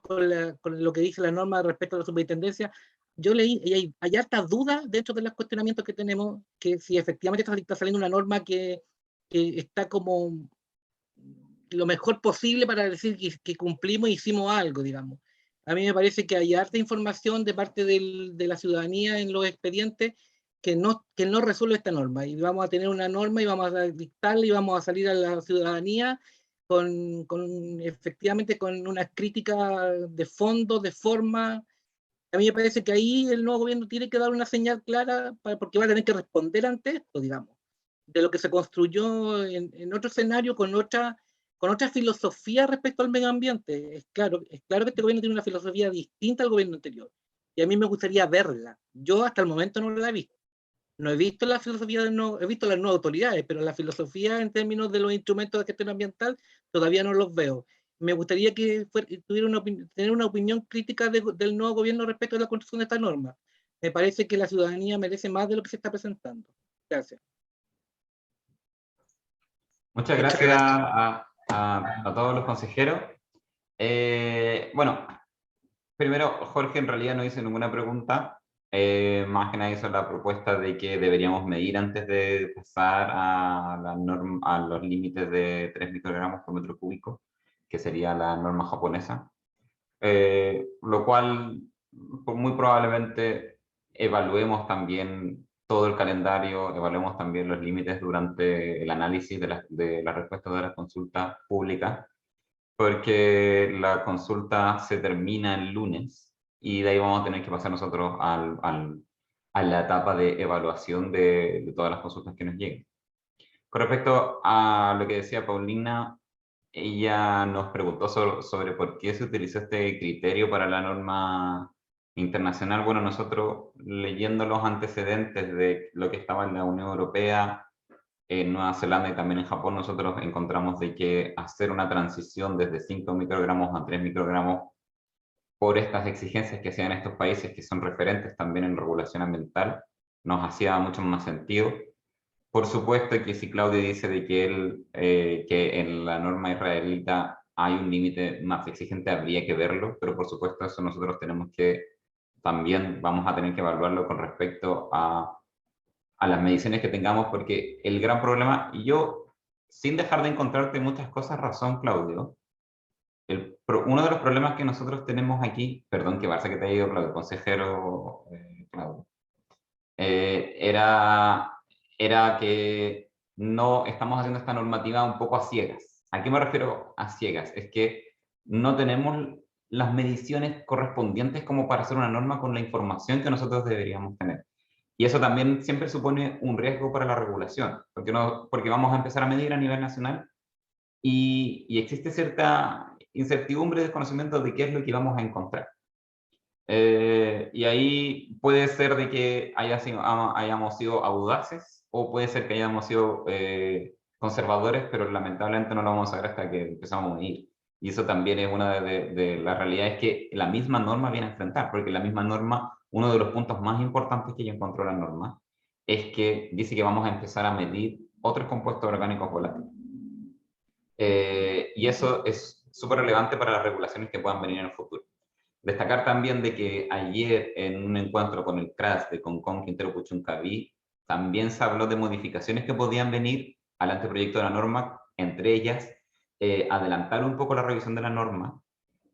con lo que dice la norma respecto a la superintendencia. Yo leí, y hay hartas dudas dentro de los cuestionamientos que tenemos, que si efectivamente está saliendo una norma que está como lo mejor posible para decir que cumplimos y hicimos algo, digamos. A mí me parece que hay harta información de parte de la ciudadanía en los expedientes que no resuelve esta norma. Y vamos a tener una norma y vamos a dictarla y vamos a salir a la ciudadanía efectivamente con unas críticas de fondo, de forma. A mí me parece que ahí el nuevo gobierno tiene que dar una señal clara porque va a tener que responder ante esto, digamos, de lo que se construyó en otro escenario con otra filosofía respecto al medio ambiente. Es claro que este gobierno tiene una filosofía distinta al gobierno anterior y a mí me gustaría verla. Yo hasta el momento no la he visto. No he visto la filosofía he visto las nuevas autoridades, pero la filosofía en términos de los instrumentos de gestión ambiental todavía no los veo. Me gustaría que tener una opinión crítica del nuevo gobierno respecto a la construcción de esta norma. Me parece que la ciudadanía merece más de lo que se está presentando. Gracias. Muchas gracias a todos los consejeros. Bueno, primero, Jorge en realidad no hizo ninguna pregunta. Más que nada hizo la propuesta de que deberíamos medir antes de pasar a los límites de 3 microgramos por metro cúbico, que sería la norma japonesa. Lo cual muy probablemente evaluemos también todo el calendario, evaluemos también los límites durante el análisis de las respuestas de las consultas públicas, porque la consulta se termina el lunes y de ahí vamos a tener que pasar nosotros a la etapa de evaluación de todas las consultas que nos lleguen. Con respecto a lo que decía Paulina, ella nos preguntó sobre por qué se utilizó este criterio para la norma internacional. Bueno, nosotros leyendo los antecedentes de lo que estaba en la Unión Europea, en Nueva Zelanda y también en Japón, nosotros encontramos de que hacer una transición desde 5 microgramos a 3 microgramos por estas exigencias que hacían estos países que son referentes también en regulación ambiental, nos hacía mucho más sentido. Por supuesto que si Claudio dice de que en la norma israelita hay un límite más exigente, habría que verlo, pero por supuesto eso nosotros tenemos que, también vamos a tener que evaluarlo con respecto a las mediciones que tengamos, porque el gran problema, y yo, sin dejar de encontrarte muchas cosas razón, Claudio, uno de los problemas que nosotros tenemos aquí, perdón que Barça que te haya ido, Claudio, consejero Claudio, era que no estamos haciendo esta normativa un poco a ciegas. ¿A qué me refiero a ciegas? Es que no tenemos las mediciones correspondientes como para hacer una norma con la información que nosotros deberíamos tener. Y eso también siempre supone un riesgo para la regulación, porque vamos a empezar a medir a nivel nacional y existe cierta incertidumbre, desconocimiento de qué es lo que vamos a encontrar. Y ahí puede ser de que hayamos sido audaces o puede ser que hayamos sido conservadores, pero lamentablemente no lo vamos a ver hasta que empezamos a medir. Y eso también es una de las realidades que la misma norma viene a enfrentar, porque la misma norma, uno de los puntos más importantes que yo encontró en la norma, es que dice que vamos a empezar a medir otros compuestos orgánicos volátiles. Y eso es súper relevante para las regulaciones que puedan venir en el futuro. Destacar también de que ayer en un encuentro con el CRAS de Concón, Quintero Puchuncaví, también se habló de modificaciones que podían venir al anteproyecto de la norma, entre ellas adelantar un poco la revisión de la norma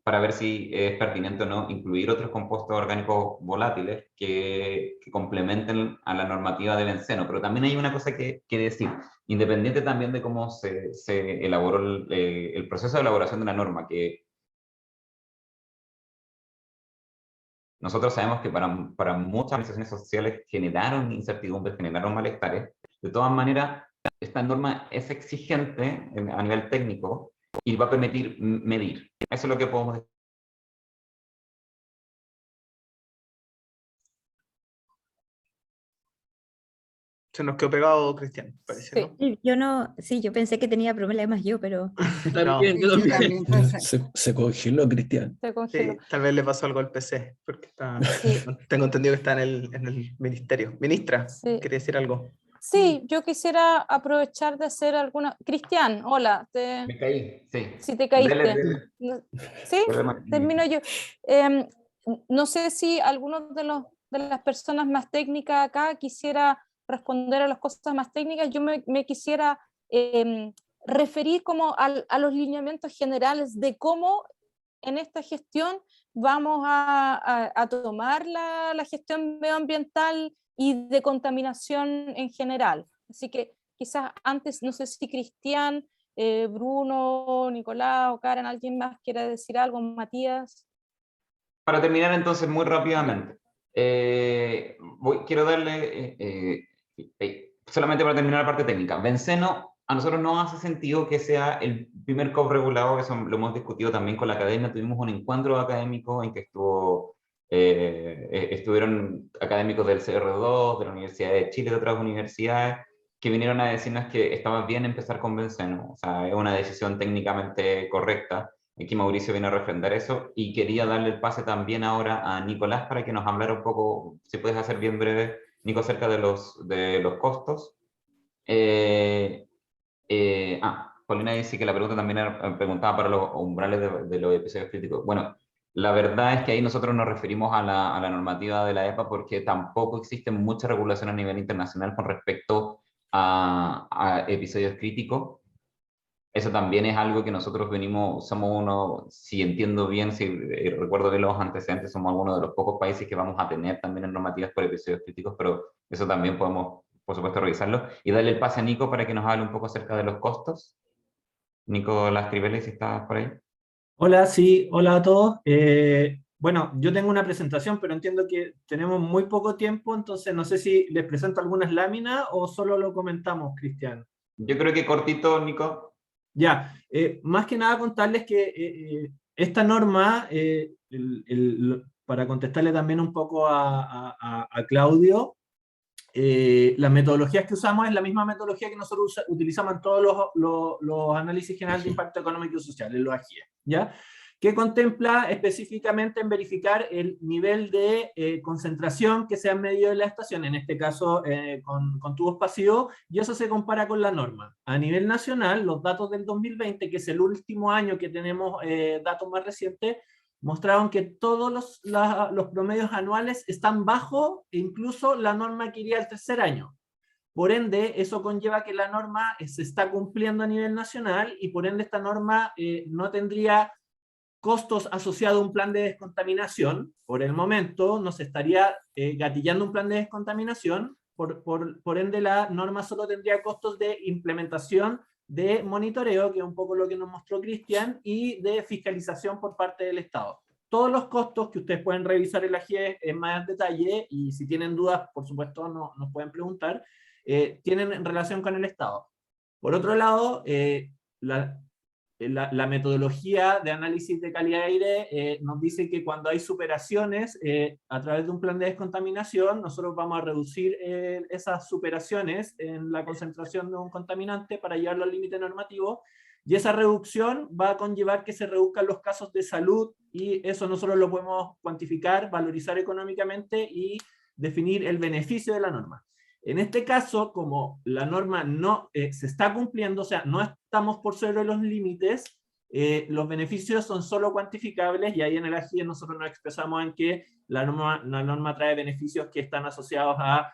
para ver si es pertinente o no incluir otros compuestos orgánicos volátiles que complementen a la normativa de benceno. Pero también hay una cosa que decir, independiente también de cómo se elaboró el proceso de elaboración de la norma, que nosotros sabemos que para muchas organizaciones sociales generaron incertidumbres, generaron malestares. De todas maneras, esta norma es exigente a nivel técnico y va a permitir medir. Eso es lo que podemos decir. Se nos quedó pegado Cristian, parece, ¿no? Yo pensé que tenía problemas yo, pero También, yo Sí, también. también pasa. Se congeló, Cristian. Se Sí, congeló. tal vez le pasó algo al PC, porque Sí. tengo entendido que está en el ministerio. Ministra, Sí. ¿quería decir algo? Sí, yo quisiera aprovechar de hacer alguna... Cristian, hola, Me caí, sí. si te caíste. Dele. ¿Sí? Termino yo. No sé si alguno de las personas más técnicas acá quisiera responder a las cosas más técnicas. Yo me quisiera referir como a los lineamientos generales de cómo en esta gestión vamos a tomar la gestión medioambiental y de contaminación en general. Así que quizás antes, no sé si Cristian, Bruno, Nicolás o Karen, ¿alguien más quiere decir algo? Matías. Para terminar entonces muy rápidamente, quiero darle, solamente para terminar la parte técnica, benceno a nosotros no hace sentido que sea el primer COP regulado, eso lo hemos discutido también con la academia, tuvimos un encuentro académico en que estuvieron académicos del CR2, de la Universidad de Chile, de otras universidades, que vinieron a decirnos que estaba bien empezar con benceno, o sea, es una decisión técnicamente correcta. Aquí Mauricio viene a refrendar eso y quería darle el pase también ahora a Nicolás para que nos hablara un poco, si puedes hacer bien breve, Nico, acerca de los costos. Paulina dice que la pregunta también preguntaba para los umbrales de los episodios críticos. Bueno, la verdad es que ahí nosotros nos referimos a la normativa de la EPA porque tampoco existe mucha regulación a nivel internacional con respecto a episodios críticos. Eso también es algo que nosotros somos uno, si entiendo bien, si recuerdo bien los antecedentes, somos algunos de los pocos países que vamos a tener también normativas por episodios críticos, pero eso también podemos, por supuesto, revisarlo. Y darle el pase a Nico para que nos hable un poco acerca de los costos. Nico Lascrivelli, si estás por ahí. Hola, sí, hola a todos. Bueno, yo tengo una presentación, pero entiendo que tenemos muy poco tiempo, entonces no sé si les presento algunas láminas o solo lo comentamos, Cristian. Yo creo que cortito, Nico. Ya, más que nada contarles que esta norma, para contestarle también un poco a Claudio, las metodologías que usamos es la misma metodología que nosotros utilizamos en todos los análisis generales de impacto económico y social, en los AGIE, ¿ya? Que contempla específicamente en verificar el nivel de concentración que se ha medido en la estación, en este caso con tubos pasivos, y eso se compara con la norma. A nivel nacional, los datos del 2020, que es el último año que tenemos datos más recientes, mostraron que todos los promedios anuales están bajo incluso la norma que iría al tercer año. Por ende, eso conlleva que la norma se está cumpliendo a nivel nacional y por ende esta norma no tendría costos asociados a un plan de descontaminación. Por el momento no se estaría gatillando un plan de descontaminación, por ende la norma solo tendría costos de implementación, de monitoreo, que es un poco lo que nos mostró Cristian, y de fiscalización por parte del Estado. Todos los costos que ustedes pueden revisar en la GIE en más detalle, y si tienen dudas, por supuesto, nos pueden preguntar, tienen relación con el Estado. Por otro lado, la metodología de análisis de calidad de aire nos dice que cuando hay superaciones a través de un plan de descontaminación, nosotros vamos a reducir esas superaciones en la concentración de un contaminante para llevarlo al límite normativo, y esa reducción va a conllevar que se reduzcan los casos de salud, y eso nosotros lo podemos cuantificar, valorizar económicamente y definir el beneficio de la norma. En este caso, como la norma no se está cumpliendo, o sea, no estamos por sobre los límites, los beneficios son solo cuantificables, y ahí en el AGIE nosotros nos expresamos en que la norma trae beneficios que están asociados a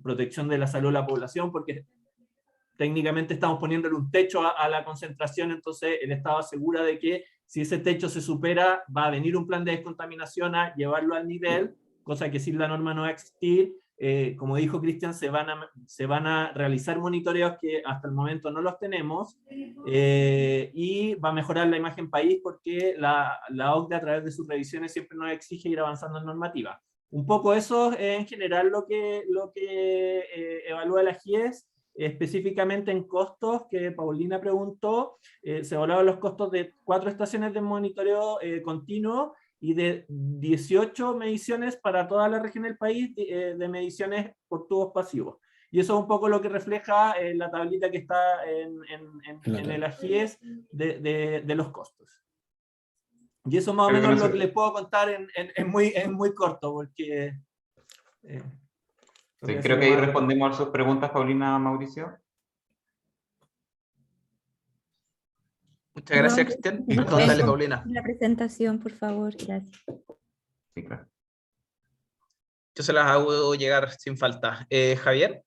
protección de la salud de la población, porque técnicamente estamos poniéndole un techo a la concentración, entonces el Estado asegura de que si ese techo se supera, va a venir un plan de descontaminación a llevarlo al nivel, cosa que sin la norma no va a existir. Como dijo Cristian, se van a realizar monitoreos que hasta el momento no los tenemos, y va a mejorar la imagen país, porque la OCDE a través de sus revisiones siempre nos exige ir avanzando en normativa. Un poco eso es en general lo que evalúa la GIES. Específicamente en costos, que Paulina preguntó, se evaluaban los costos de 4 estaciones de monitoreo continuo y de 18 mediciones para toda la región del país, de mediciones por tubos pasivos. Y eso es un poco lo que refleja la tablita que está en el AGIES de los costos. Y eso más o menos es lo que les puedo contar en muy corto, porque... sí, creo que ahí respondemos a sus preguntas, Paulina, Mauricio. Muchas gracias, Cristian. Perdón, Dale, Paulina. la presentación, por favor, gracias. Sí, claro. Yo se las hago llegar sin falta. Javier.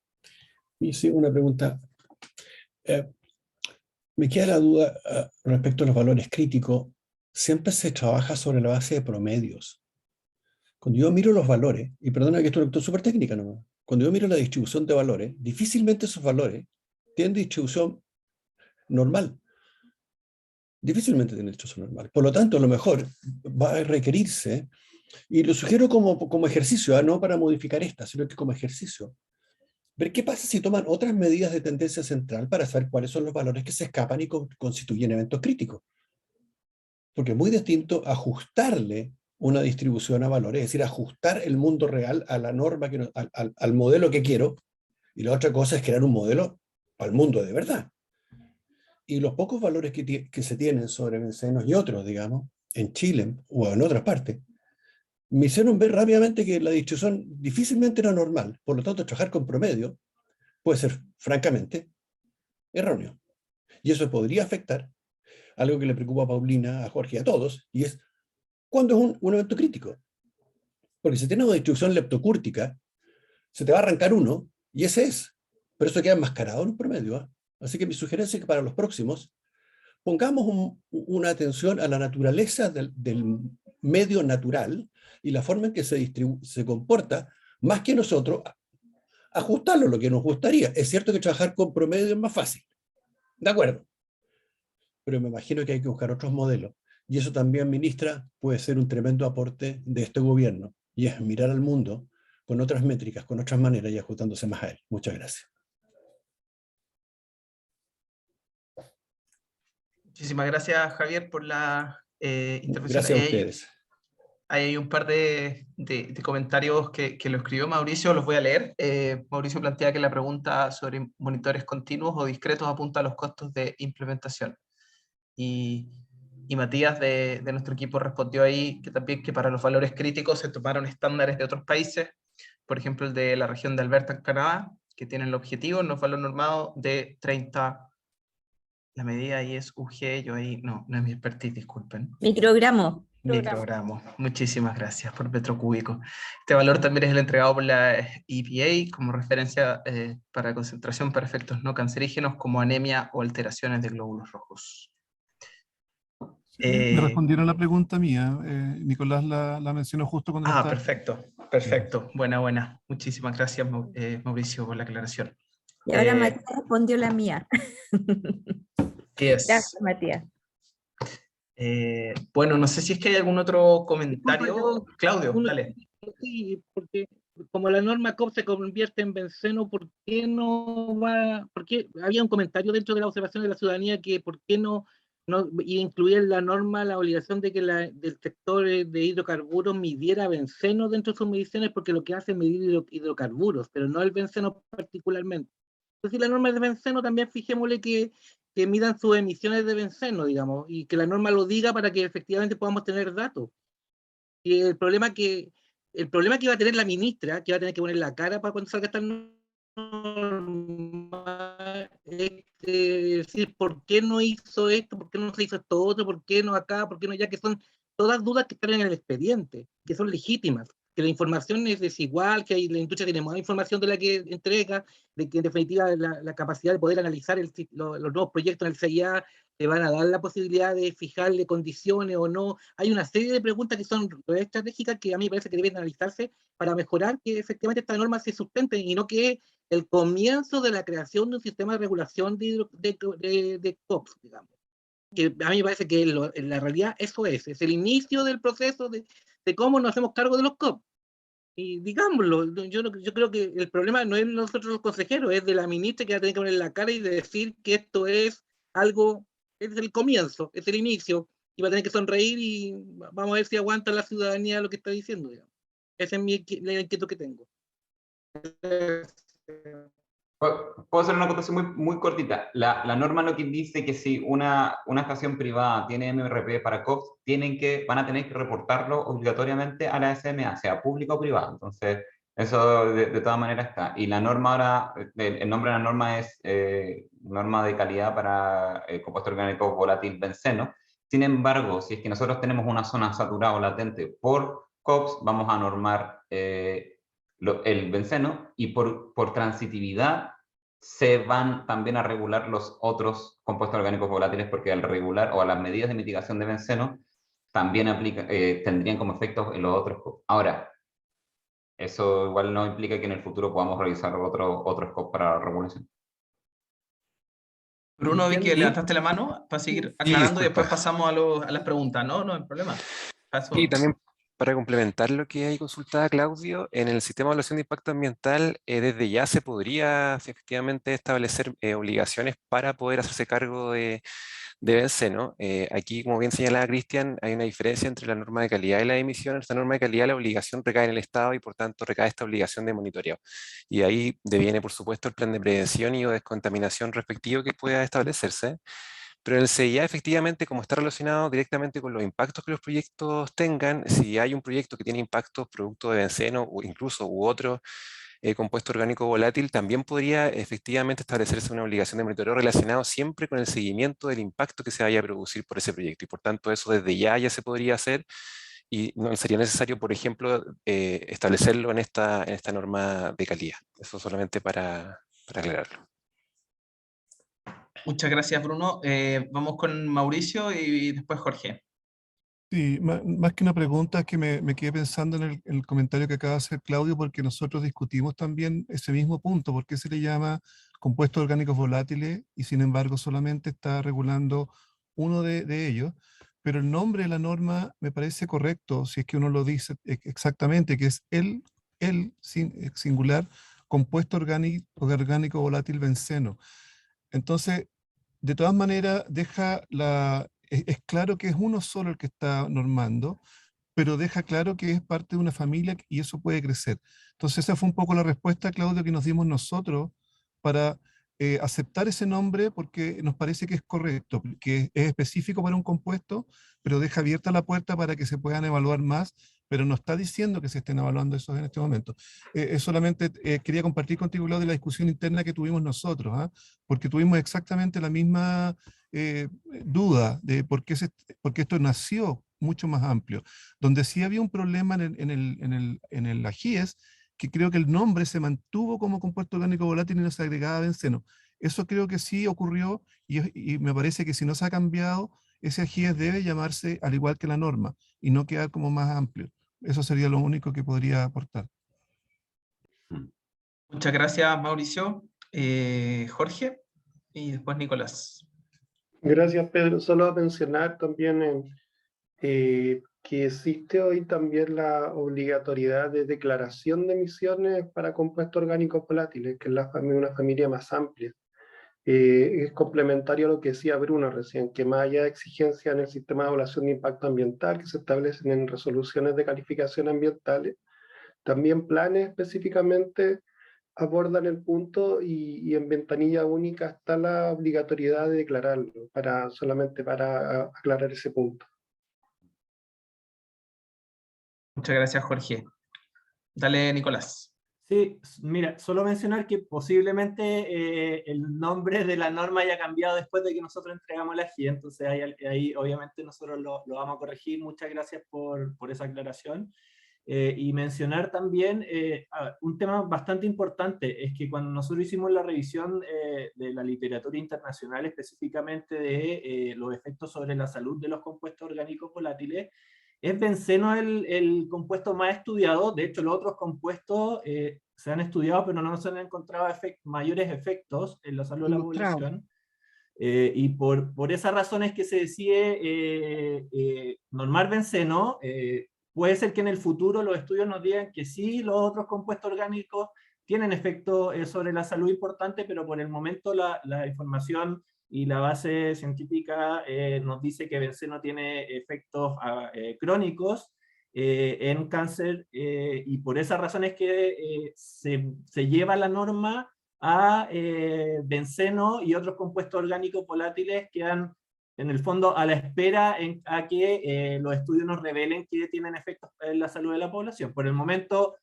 Y sí, una pregunta. Me queda la duda respecto a los valores críticos. Siempre se trabaja sobre la base de promedios. Cuando yo miro los valores, y perdona que esto es una cuestión súper técnica nomás, cuando yo miro la distribución de valores, difícilmente esos valores tienen distribución normal. Difícilmente tienen distribución normal. Por lo tanto, a lo mejor va a requerirse, y lo sugiero como ejercicio, no para modificar esta, sino que como ejercicio, ver qué pasa si toman otras medidas de tendencia central para saber cuáles son los valores que se escapan y constituyen eventos críticos. Porque es muy distinto ajustarle una distribución a valores, es decir, ajustar el mundo real a la norma, al modelo que quiero, y la otra cosa es crear un modelo al mundo de verdad. Y los pocos valores que se tienen sobre bencenos y otros, digamos, en Chile o en otras partes, me hicieron ver rápidamente que la distribución difícilmente era normal. Por lo tanto, trabajar con promedio puede ser, francamente, erróneo. Y eso podría afectar algo que le preocupa a Paulina, a Jorge y a todos, y es cuándo es un evento crítico. Porque si tienes una distribución leptocúrtica, se te va a arrancar uno, y ese es. Pero eso queda enmascarado en un promedio, ¿eh? Así que mi sugerencia es que para los próximos pongamos una atención a la naturaleza del medio natural y la forma en que se comporta, más que nosotros ajustarlo a lo que nos gustaría. Es cierto que trabajar con promedio es más fácil, de acuerdo, pero me imagino que hay que buscar otros modelos, y eso también, ministra, puede ser un tremendo aporte de este gobierno, y es mirar al mundo con otras métricas, con otras maneras, y ajustándose más a él. Muchas gracias. Muchísimas gracias, Javier, por la intervención. Gracias a ustedes. Hay un par de comentarios que lo escribió Mauricio, los voy a leer. Mauricio plantea que la pregunta sobre monitores continuos o discretos apunta a los costos de implementación. Y Matías de nuestro equipo respondió ahí que también que para los valores críticos se tomaron estándares de otros países, por ejemplo el de la región de Alberta en Canadá, que tienen el objetivo en los valores normados de 30. La medida ahí es UG, yo ahí no es mi expertise, disculpen. Microgramo. Microgramo. Muchísimas gracias por metro cúbico. Este valor también es el entregado por la EPA como referencia para concentración para efectos no cancerígenos como anemia o alteraciones de glóbulos rojos. Me respondieron la pregunta mía. Nicolás la mencionó justo cuando estaba. Perfecto, perfecto. Buena. Muchísimas gracias, Mauricio, por la aclaración. Y ahora Matías respondió la mía. Yes. Gracias, Matías. Bueno, no sé si es que hay algún otro comentario. Disculpa, Claudio, dale. Sí, porque como la norma COP se convierte en benceno, ¿por qué no va? Porque había un comentario dentro de la observación de la ciudadanía que ¿por qué no incluir en la norma la obligación de que del sector de hidrocarburos midiera benceno dentro de sus mediciones, porque lo que hace es medir hidrocarburos, pero no el benceno particularmente? Entonces, si la norma es de benceno, también fijémosle que midan sus emisiones de benceno, digamos, y que la norma lo diga para que efectivamente podamos tener datos. Y el problema que va a tener la ministra, que va a tener que poner la cara para cuando salga esta norma, es decir, ¿por qué no hizo esto? ¿Por qué no se hizo esto otro? ¿Por qué no acá? ¿Por qué no allá? Que son todas dudas que están en el expediente, que son legítimas, que la información es desigual, que la industria tiene más información de la que entrega, de que en definitiva la capacidad de poder analizar los nuevos proyectos en el CIA te van a dar la posibilidad de fijarle condiciones o no. Hay una serie de preguntas que son estratégicas que a mí me parece que deben analizarse para mejorar que efectivamente esta norma se sustente y no que el comienzo de la creación de un sistema de regulación de COPS, digamos. Que a mí me parece que en la realidad eso es el inicio del proceso de cómo nos hacemos cargo de los COPS. Y digámoslo, yo creo que el problema no es nosotros los consejeros, es de la ministra que va a tener que poner la cara y decir que esto es algo, es el comienzo, es el inicio, y va a tener que sonreír y vamos a ver si aguanta la ciudadanía lo que está diciendo. Digamos. Esa es la inquietud que tengo. Puedo hacer una acotación muy cortita. La norma no dice que si una estación privada tiene MRP para COPS, van a tener que reportarlo obligatoriamente a la SMA, sea pública o privada. Entonces, eso de todas maneras está. Y la norma ahora, el nombre de la norma es norma de calidad para compuesto orgánico volátil benceno. Sin embargo, si es que nosotros tenemos una zona saturada o latente por COPS, vamos a normar el benceno, y por transitividad se van también a regular los otros compuestos orgánicos volátiles, porque al regular o a las medidas de mitigación de benceno también tendrían como efectos en los otros COP. Ahora, eso igual no implica que en el futuro podamos revisar otros COP para la regulación. Bruno, vi que levantaste la mano para seguir aclarando y después pasamos a las preguntas, ¿no? No hay problema. Sí, también para complementar lo que ahí consultaba Claudio, en el sistema de evaluación de impacto ambiental, desde ya se podría efectivamente establecer obligaciones para poder hacerse cargo de benceno. Aquí, como bien señalaba Cristian, hay una diferencia entre la norma de calidad y la emisión. En esta norma de calidad la obligación recae en el Estado y por tanto recae esta obligación de monitoreo. Y ahí deviene, por supuesto, el plan de prevención y o descontaminación respectivo que pueda establecerse. Pero en el CIA, efectivamente, como está relacionado directamente con los impactos que los proyectos tengan, si hay un proyecto que tiene impactos producto de benceno o incluso otro compuesto orgánico volátil, también podría efectivamente establecerse una obligación de monitoreo relacionado siempre con el seguimiento del impacto que se vaya a producir por ese proyecto. Y por tanto, eso desde ya se podría hacer y no sería necesario, por ejemplo, establecerlo en esta norma de calidad. Eso solamente para aclararlo. Muchas gracias, Bruno. Vamos con Mauricio y después Jorge. Sí, más que una pregunta, es que me quedé pensando en el comentario que acaba de hacer Claudio, porque nosotros discutimos también ese mismo punto, por qué se le llama compuestos orgánicos volátiles y sin embargo solamente está regulando uno de ellos, pero el nombre de la norma me parece correcto, si es que uno lo dice exactamente, que es el singular compuesto orgánico volátil benceno. Entonces, de todas maneras, es claro que es uno solo el que está normando, pero deja claro que es parte de una familia y eso puede crecer. Entonces esa fue un poco la respuesta, Claudio, que nos dimos nosotros para aceptar ese nombre, porque nos parece que es correcto, que es específico para un compuesto, pero deja abierta la puerta para que se puedan evaluar más, pero no está diciendo que se estén evaluando esos en este momento. Solamente quería compartir contigo, Claudio, la discusión interna que tuvimos nosotros, porque tuvimos exactamente la misma duda de por qué esto nació mucho más amplio. Donde sí había un problema en el AGIES, que creo que el nombre se mantuvo como compuesto orgánico volátil y no se agregaba benceno. Eso creo que sí ocurrió y me parece que si no se ha cambiado ese AGIES debe llamarse al igual que la norma y no quedar como más amplio. Eso sería lo único que podría aportar. Muchas gracias, Mauricio. Jorge y después Nicolás. Gracias, Pedro. Solo a mencionar también que existe hoy también la obligatoriedad de declaración de emisiones para compuestos orgánicos volátiles, que es una familia más amplia. Es complementario a lo que decía Bruno recién, que más allá de exigencias en el sistema de evaluación de impacto ambiental que se establecen en resoluciones de calificación ambientales, también planes específicamente abordan el punto y en ventanilla única está la obligatoriedad de declararlo, solamente para aclarar ese punto. Muchas gracias, Jorge. Dale, Nicolás. Sí, mira, solo mencionar que posiblemente el nombre de la norma haya cambiado después de que nosotros entregamos la GIE, entonces ahí obviamente nosotros lo vamos a corregir. Muchas gracias por esa aclaración. Y mencionar también un tema bastante importante, es que cuando nosotros hicimos la revisión de la literatura internacional, específicamente de los efectos sobre la salud de los compuestos orgánicos volátiles, es benceno el compuesto más estudiado. De hecho, los otros compuestos se han estudiado, pero no se han encontrado mayores efectos en la salud de la población. Y por esa razón es que se decide normar benceno. Puede ser que en el futuro los estudios nos digan que sí, los otros compuestos orgánicos tienen efectos sobre la salud importante, pero por el momento la información y la base científica nos dice que benceno tiene efectos crónicos en cáncer, y por esa razón es que se lleva la norma a benceno y otros compuestos orgánicos volátiles que han, en el fondo, a la espera a que los estudios nos revelen que tienen efectos en la salud de la población. Por el momento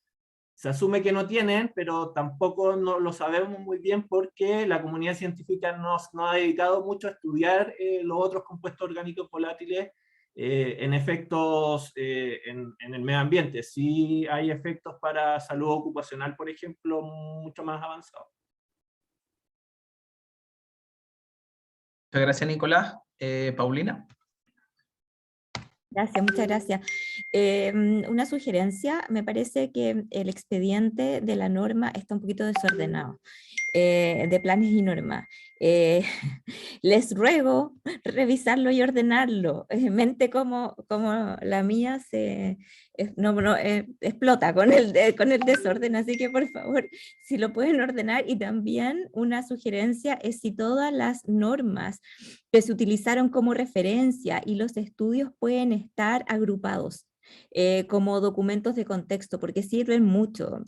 se asume que no tienen, pero tampoco no lo sabemos muy bien porque la comunidad científica no ha dedicado mucho a estudiar los otros compuestos orgánicos volátiles en efectos en el medio ambiente. Sí hay efectos para salud ocupacional, por ejemplo, mucho más avanzados. Muchas gracias, Nicolás. Paulina. Gracias, muchas gracias. Una sugerencia, me parece que el expediente de la norma está un poquito desordenado, de planes y normas. Les ruego revisarlo y ordenarlo. Mente como la mía explota con el desorden, así que por favor, si lo pueden ordenar. Y también una sugerencia es si todas las normas que se utilizaron como referencia y los estudios pueden estar agrupados como documentos de contexto, porque sirven mucho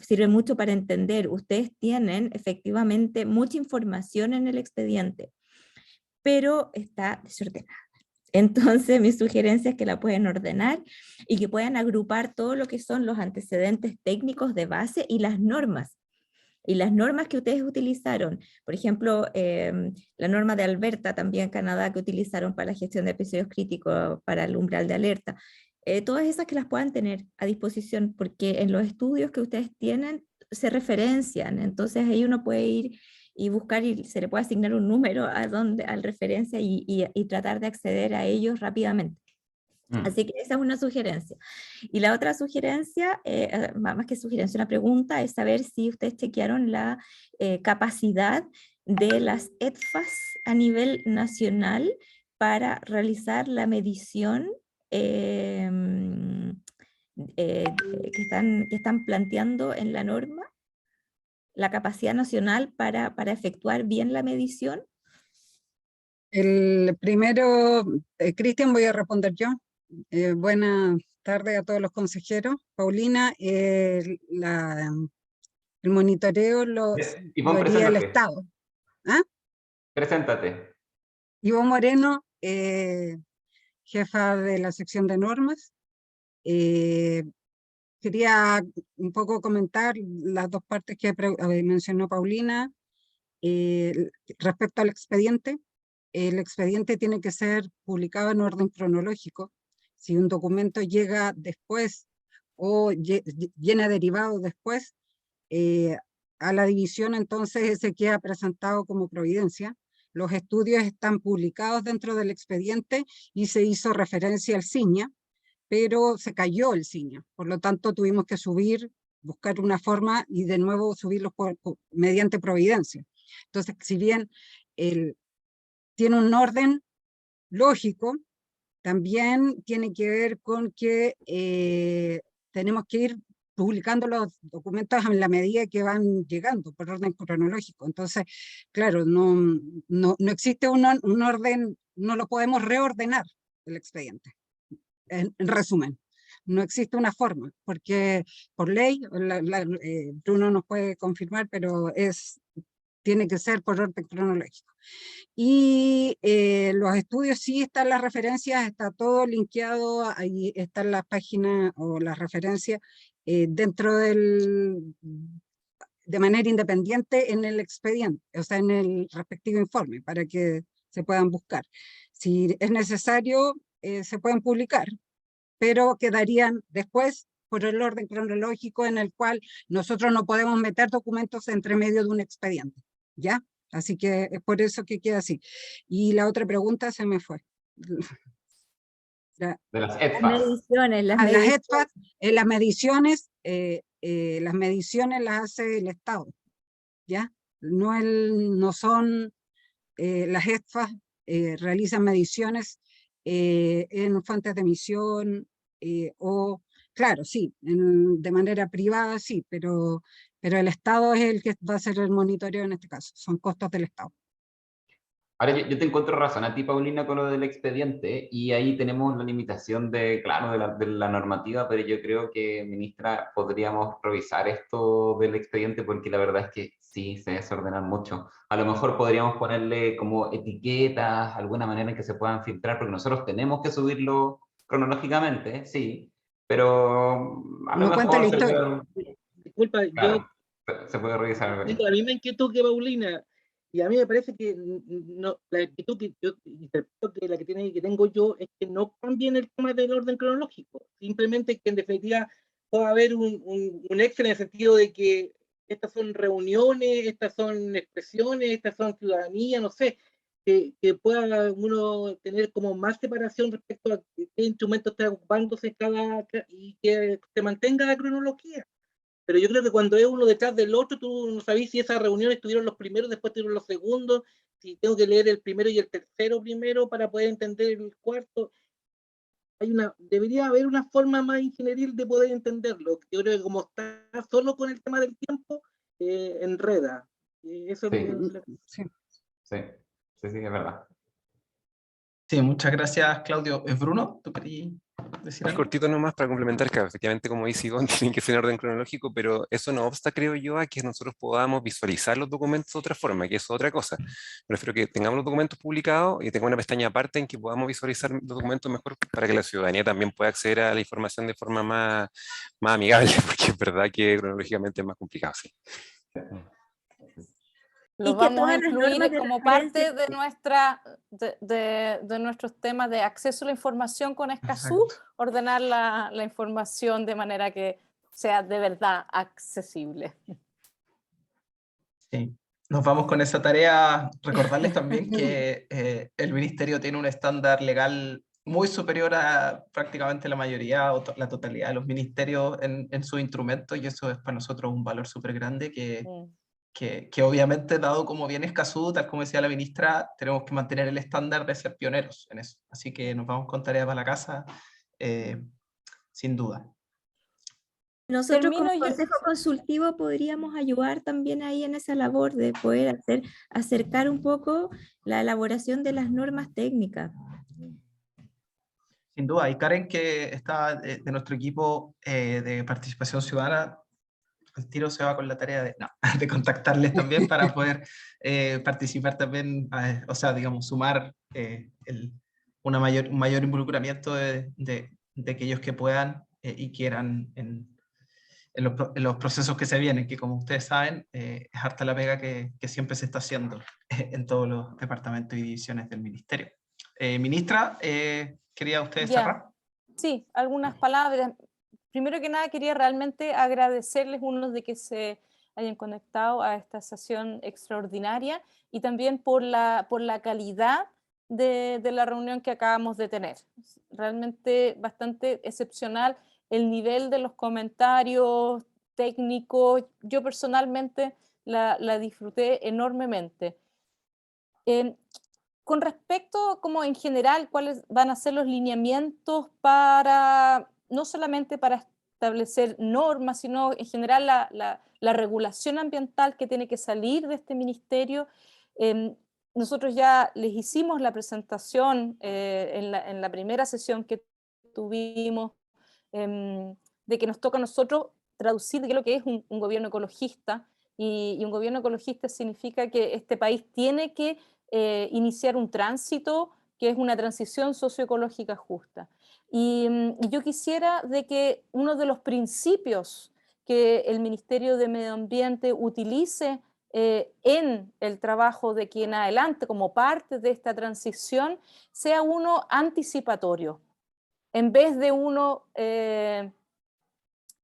para entender. Ustedes tienen efectivamente mucha información en el expediente, pero está desordenada. Entonces mi sugerencia es que la pueden ordenar y que puedan agrupar todo lo que son los antecedentes técnicos de base y las normas. Y las normas que ustedes utilizaron, por ejemplo, la norma de Alberta, también Canadá, que utilizaron para la gestión de episodios críticos, para el umbral de alerta, todas esas que las puedan tener a disposición, porque en los estudios que ustedes tienen se referencian, entonces ahí uno puede ir y buscar y se le puede asignar un número al referencia y tratar de acceder a ellos rápidamente. Así que esa es una sugerencia. Y la otra sugerencia, más que sugerencia, una pregunta, es saber si ustedes chequearon la capacidad de las EDFAS a nivel nacional para realizar la medición que están planteando en la norma, la capacidad nacional para efectuar bien la medición. El primero, Cristian, voy a responder yo. Buenas tardes a todos los consejeros. Paulina, el monitoreo lo haría el Estado. ¿Ah? Preséntate. Ivo Moreno, jefa de la sección de normas. Quería un poco comentar las dos partes que mencionó Paulina. Respecto al expediente, el expediente tiene que ser publicado en orden cronológico. Si un documento llega después o viene derivado después a la división, entonces ese queda presentado como providencia. los estudios están publicados dentro del expediente y se hizo referencia al CINIA, pero se cayó el CINIA. Por lo tanto, tuvimos que buscar una forma y de nuevo subirlos mediante providencia. Entonces, si bien tiene un orden lógico, también tiene que ver con que tenemos que ir publicando los documentos en la medida que van llegando por orden cronológico. Entonces, claro, no existe un orden, no lo podemos reordenar el expediente. En resumen, no existe una forma, porque por ley, Bruno nos puede confirmar, pero tiene que ser por orden cronológico. Y los estudios sí están las referencias, está todo linkeado, ahí están las páginas o las referencias dentro de manera independiente en el expediente, o sea, en el respectivo informe, para que se puedan buscar. Si es necesario, se pueden publicar, pero quedarían después por el orden cronológico en el cual nosotros no podemos meter documentos entre medio de un expediente, ¿ya? Así que es por eso que queda así. Y la otra pregunta se me fue. De las Las EDFAS. mediciones, las Las mediciones. EDFAS, las mediciones las hace el Estado, ¿ya? No son, las EDFAS realizan mediciones en fuentes de emisión o, claro, sí, de manera privada sí, pero el Estado es el que va a hacer el monitoreo en este caso, son costos del Estado. Ahora, yo te encuentro razón a ti, Paulina, con lo del expediente, y ahí tenemos la limitación claro, de la normativa, pero yo creo que, ministra, podríamos revisar esto del expediente, porque la verdad es que sí, se desordenan mucho. A lo mejor podríamos ponerle como etiquetas, alguna manera en que se puedan filtrar, porque nosotros tenemos que subirlo cronológicamente, sí, pero a lo No cuenta mejor la se historia. puede, Disculpa, claro, se puede revisar algo tengo ahí. la misma inquietud que Paulina, y a mí me parece que no, la inquietud que yo interpreto que la que tengo yo es que no cambien el tema del orden cronológico, simplemente que en definitiva pueda haber un extra en el sentido de que estas son reuniones, estas son expresiones, estas son ciudadanía, no sé, que pueda uno tener como más separación respecto a qué instrumento está ocupándose y que se mantenga la cronología. Pero yo creo que cuando es uno detrás del otro, tú no sabes si esas reuniones tuvieron los primeros, después tuvieron los segundos, si tengo que leer el primero y el tercero primero para poder entender el cuarto. Debería haber una forma más ingenieril de poder entenderlo. Yo creo que como está solo con el tema del tiempo, enreda. Eso Sí. Sí. Sí, es verdad. Sí, muchas gracias, Claudio. ¿Bruno, tú querías decir Es algo? cortito nomás para complementar que efectivamente, como dice Ivonne, tienen que ser en orden cronológico, pero eso no obsta, creo yo, a que nosotros podamos visualizar los documentos de otra forma, que eso es otra cosa. Prefiero que tengamos los documentos publicados y tengamos una pestaña aparte en que podamos visualizar los documentos mejor para que la ciudadanía también pueda acceder a la información de forma más amigable, porque es verdad que cronológicamente es más complicado, sí. Lo Y que vamos a todas las normas incluir de como referencia- parte de nuestros temas de acceso a la información con Escazú, Exacto. ordenar la información de manera que sea de verdad accesible. Sí. Nos vamos con esa tarea. Recordarles también que el Ministerio tiene un estándar legal muy superior a prácticamente la mayoría o la totalidad de los ministerios en sus instrumentos, y eso es para nosotros un valor súper grande que obviamente, dado como viene Escazú, tal como decía la ministra, tenemos que mantener el estándar de ser pioneros en eso. Así que nos vamos con tareas para la casa, sin duda. Nosotros como Termino yo. consejo consultivo podríamos ayudar también ahí en esa labor de poder acercar un poco la elaboración de las normas técnicas. Sin duda. Y Karen, que está de nuestro equipo de participación ciudadana, al tiro se va con la tarea de contactarles también para poder participar también, o sea, digamos, sumar un mayor involucramiento de aquellos que puedan y quieran en los procesos que se vienen, que como ustedes saben, es harta la pega que siempre se está haciendo en todos los departamentos y divisiones del ministerio. Ministra, ¿quería usted cerrar? Sí, algunas palabras. Primero que nada, quería realmente agradecerles, uno, de que se hayan conectado a esta sesión extraordinaria y también por la calidad de la reunión que acabamos de tener. Realmente bastante excepcional el nivel de los comentarios técnicos. Yo personalmente la disfruté enormemente. Con respecto, como en general, cuáles van a ser los lineamientos para, no solamente para establecer normas, sino en general la regulación ambiental que tiene que salir de este ministerio. Nosotros ya les hicimos la presentación en la primera sesión que tuvimos, de que nos toca a nosotros traducir qué es lo que es un gobierno ecologista, y un gobierno ecologista significa que este país tiene que iniciar un tránsito que es una transición socioecológica justa. Y yo quisiera de que uno de los principios que el Ministerio de Medio Ambiente utilice en el trabajo de aquí en adelante como parte de esta transición sea uno anticipatorio, en vez de uno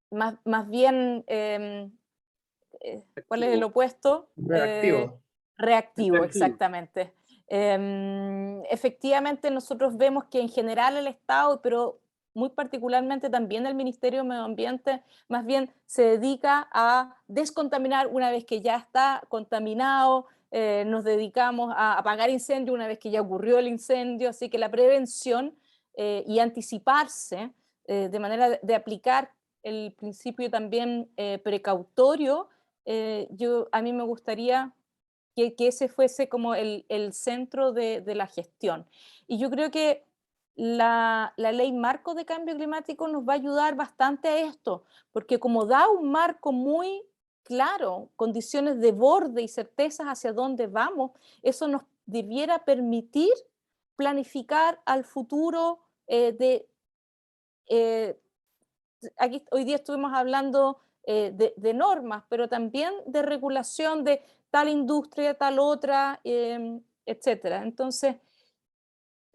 más bien, ¿cuál es el opuesto? Reactivo. Reactivo, exactamente. Efectivamente, nosotros vemos que en general el Estado, pero muy particularmente también el Ministerio de Medio Ambiente, más bien se dedica a descontaminar una vez que ya está contaminado, nos dedicamos a apagar incendios una vez que ya ocurrió el incendio, así que la prevención y anticiparse de manera de aplicar el principio también precautorio, a mí me gustaría que ese fuese como el centro de la gestión. Y yo creo que la ley marco de cambio climático nos va a ayudar bastante a esto, porque como da un marco muy claro, condiciones de borde y certezas hacia dónde vamos, eso nos debiera permitir planificar al futuro aquí hoy día estuvimos hablando de normas, pero también de regulación de tal industria, tal otra, etcétera. Entonces,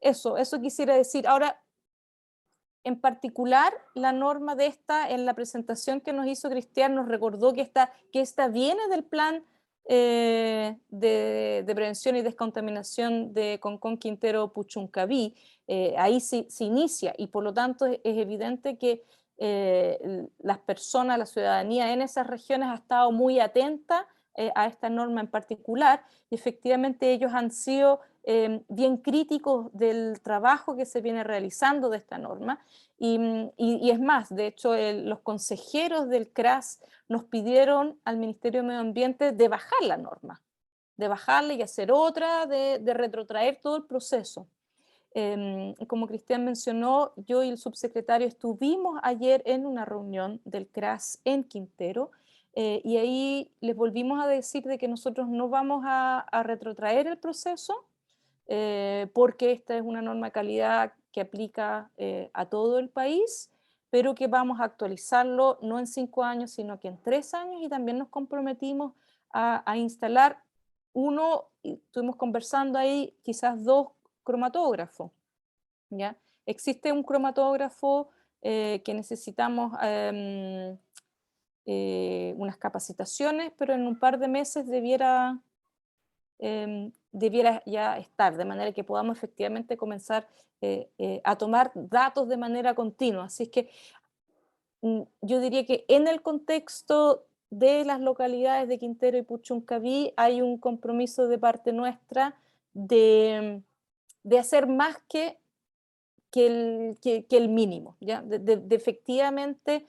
eso quisiera decir. Ahora, en particular, la norma de esta, en la presentación que nos hizo Cristian, nos recordó que esta viene del plan de prevención y descontaminación de Concón, Quintero, Puchuncaví. Ahí se inicia y por lo tanto es evidente que las personas, la ciudadanía en esas regiones ha estado muy atenta a esta norma en particular, y efectivamente ellos han sido bien críticos del trabajo que se viene realizando de esta norma, y es más, de hecho los consejeros del CRAS nos pidieron al Ministerio de Medio Ambiente de bajar la norma, de bajarla y hacer otra, de retrotraer todo el proceso. Como Cristian mencionó, yo y el subsecretario estuvimos ayer en una reunión del CRAS en Quintero, y ahí les volvimos a decir de que nosotros no vamos a retrotraer el proceso, porque esta es una norma de calidad que aplica a todo el país, pero que vamos a actualizarlo no en 5 años, sino que en 3 años, y también nos comprometimos a instalar uno, y estuvimos conversando ahí, quizás 2 cromatógrafos, ¿ya? Existe un cromatógrafo que necesitamos unas capacitaciones, pero en un par de meses debiera ya estar, de manera que podamos efectivamente comenzar a tomar datos de manera continua. Así es que yo diría que en el contexto de las localidades de Quintero y Puchuncaví hay un compromiso de parte nuestra de hacer más que el mínimo, ¿ya? De efectivamente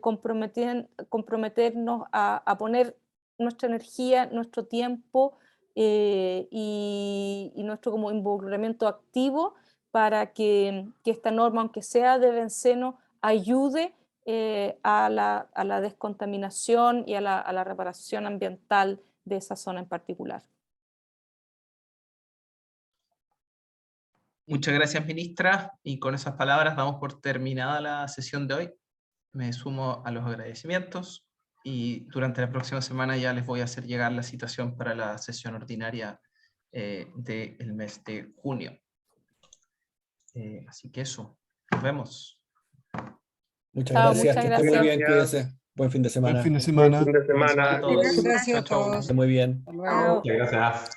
comprometernos a poner nuestra energía, nuestro tiempo y nuestro como involucramiento activo para que esta norma, aunque sea de benceno, ayude a la descontaminación y a la reparación ambiental de esa zona en particular. Muchas gracias, ministra, y con esas palabras damos por terminada la sesión de hoy. Me sumo a los agradecimientos y durante la próxima semana ya les voy a hacer llegar la citación para la sesión ordinaria del mes de junio. Así que eso, nos vemos. Muchas Chao, gracias, muchas que esté muy gracias. bien, cuídense. Buen fin de semana. Buen fin de semana. Buen fin de semana. Gracias a todos. Esté muy bien. Hasta luego. Muchas gracias.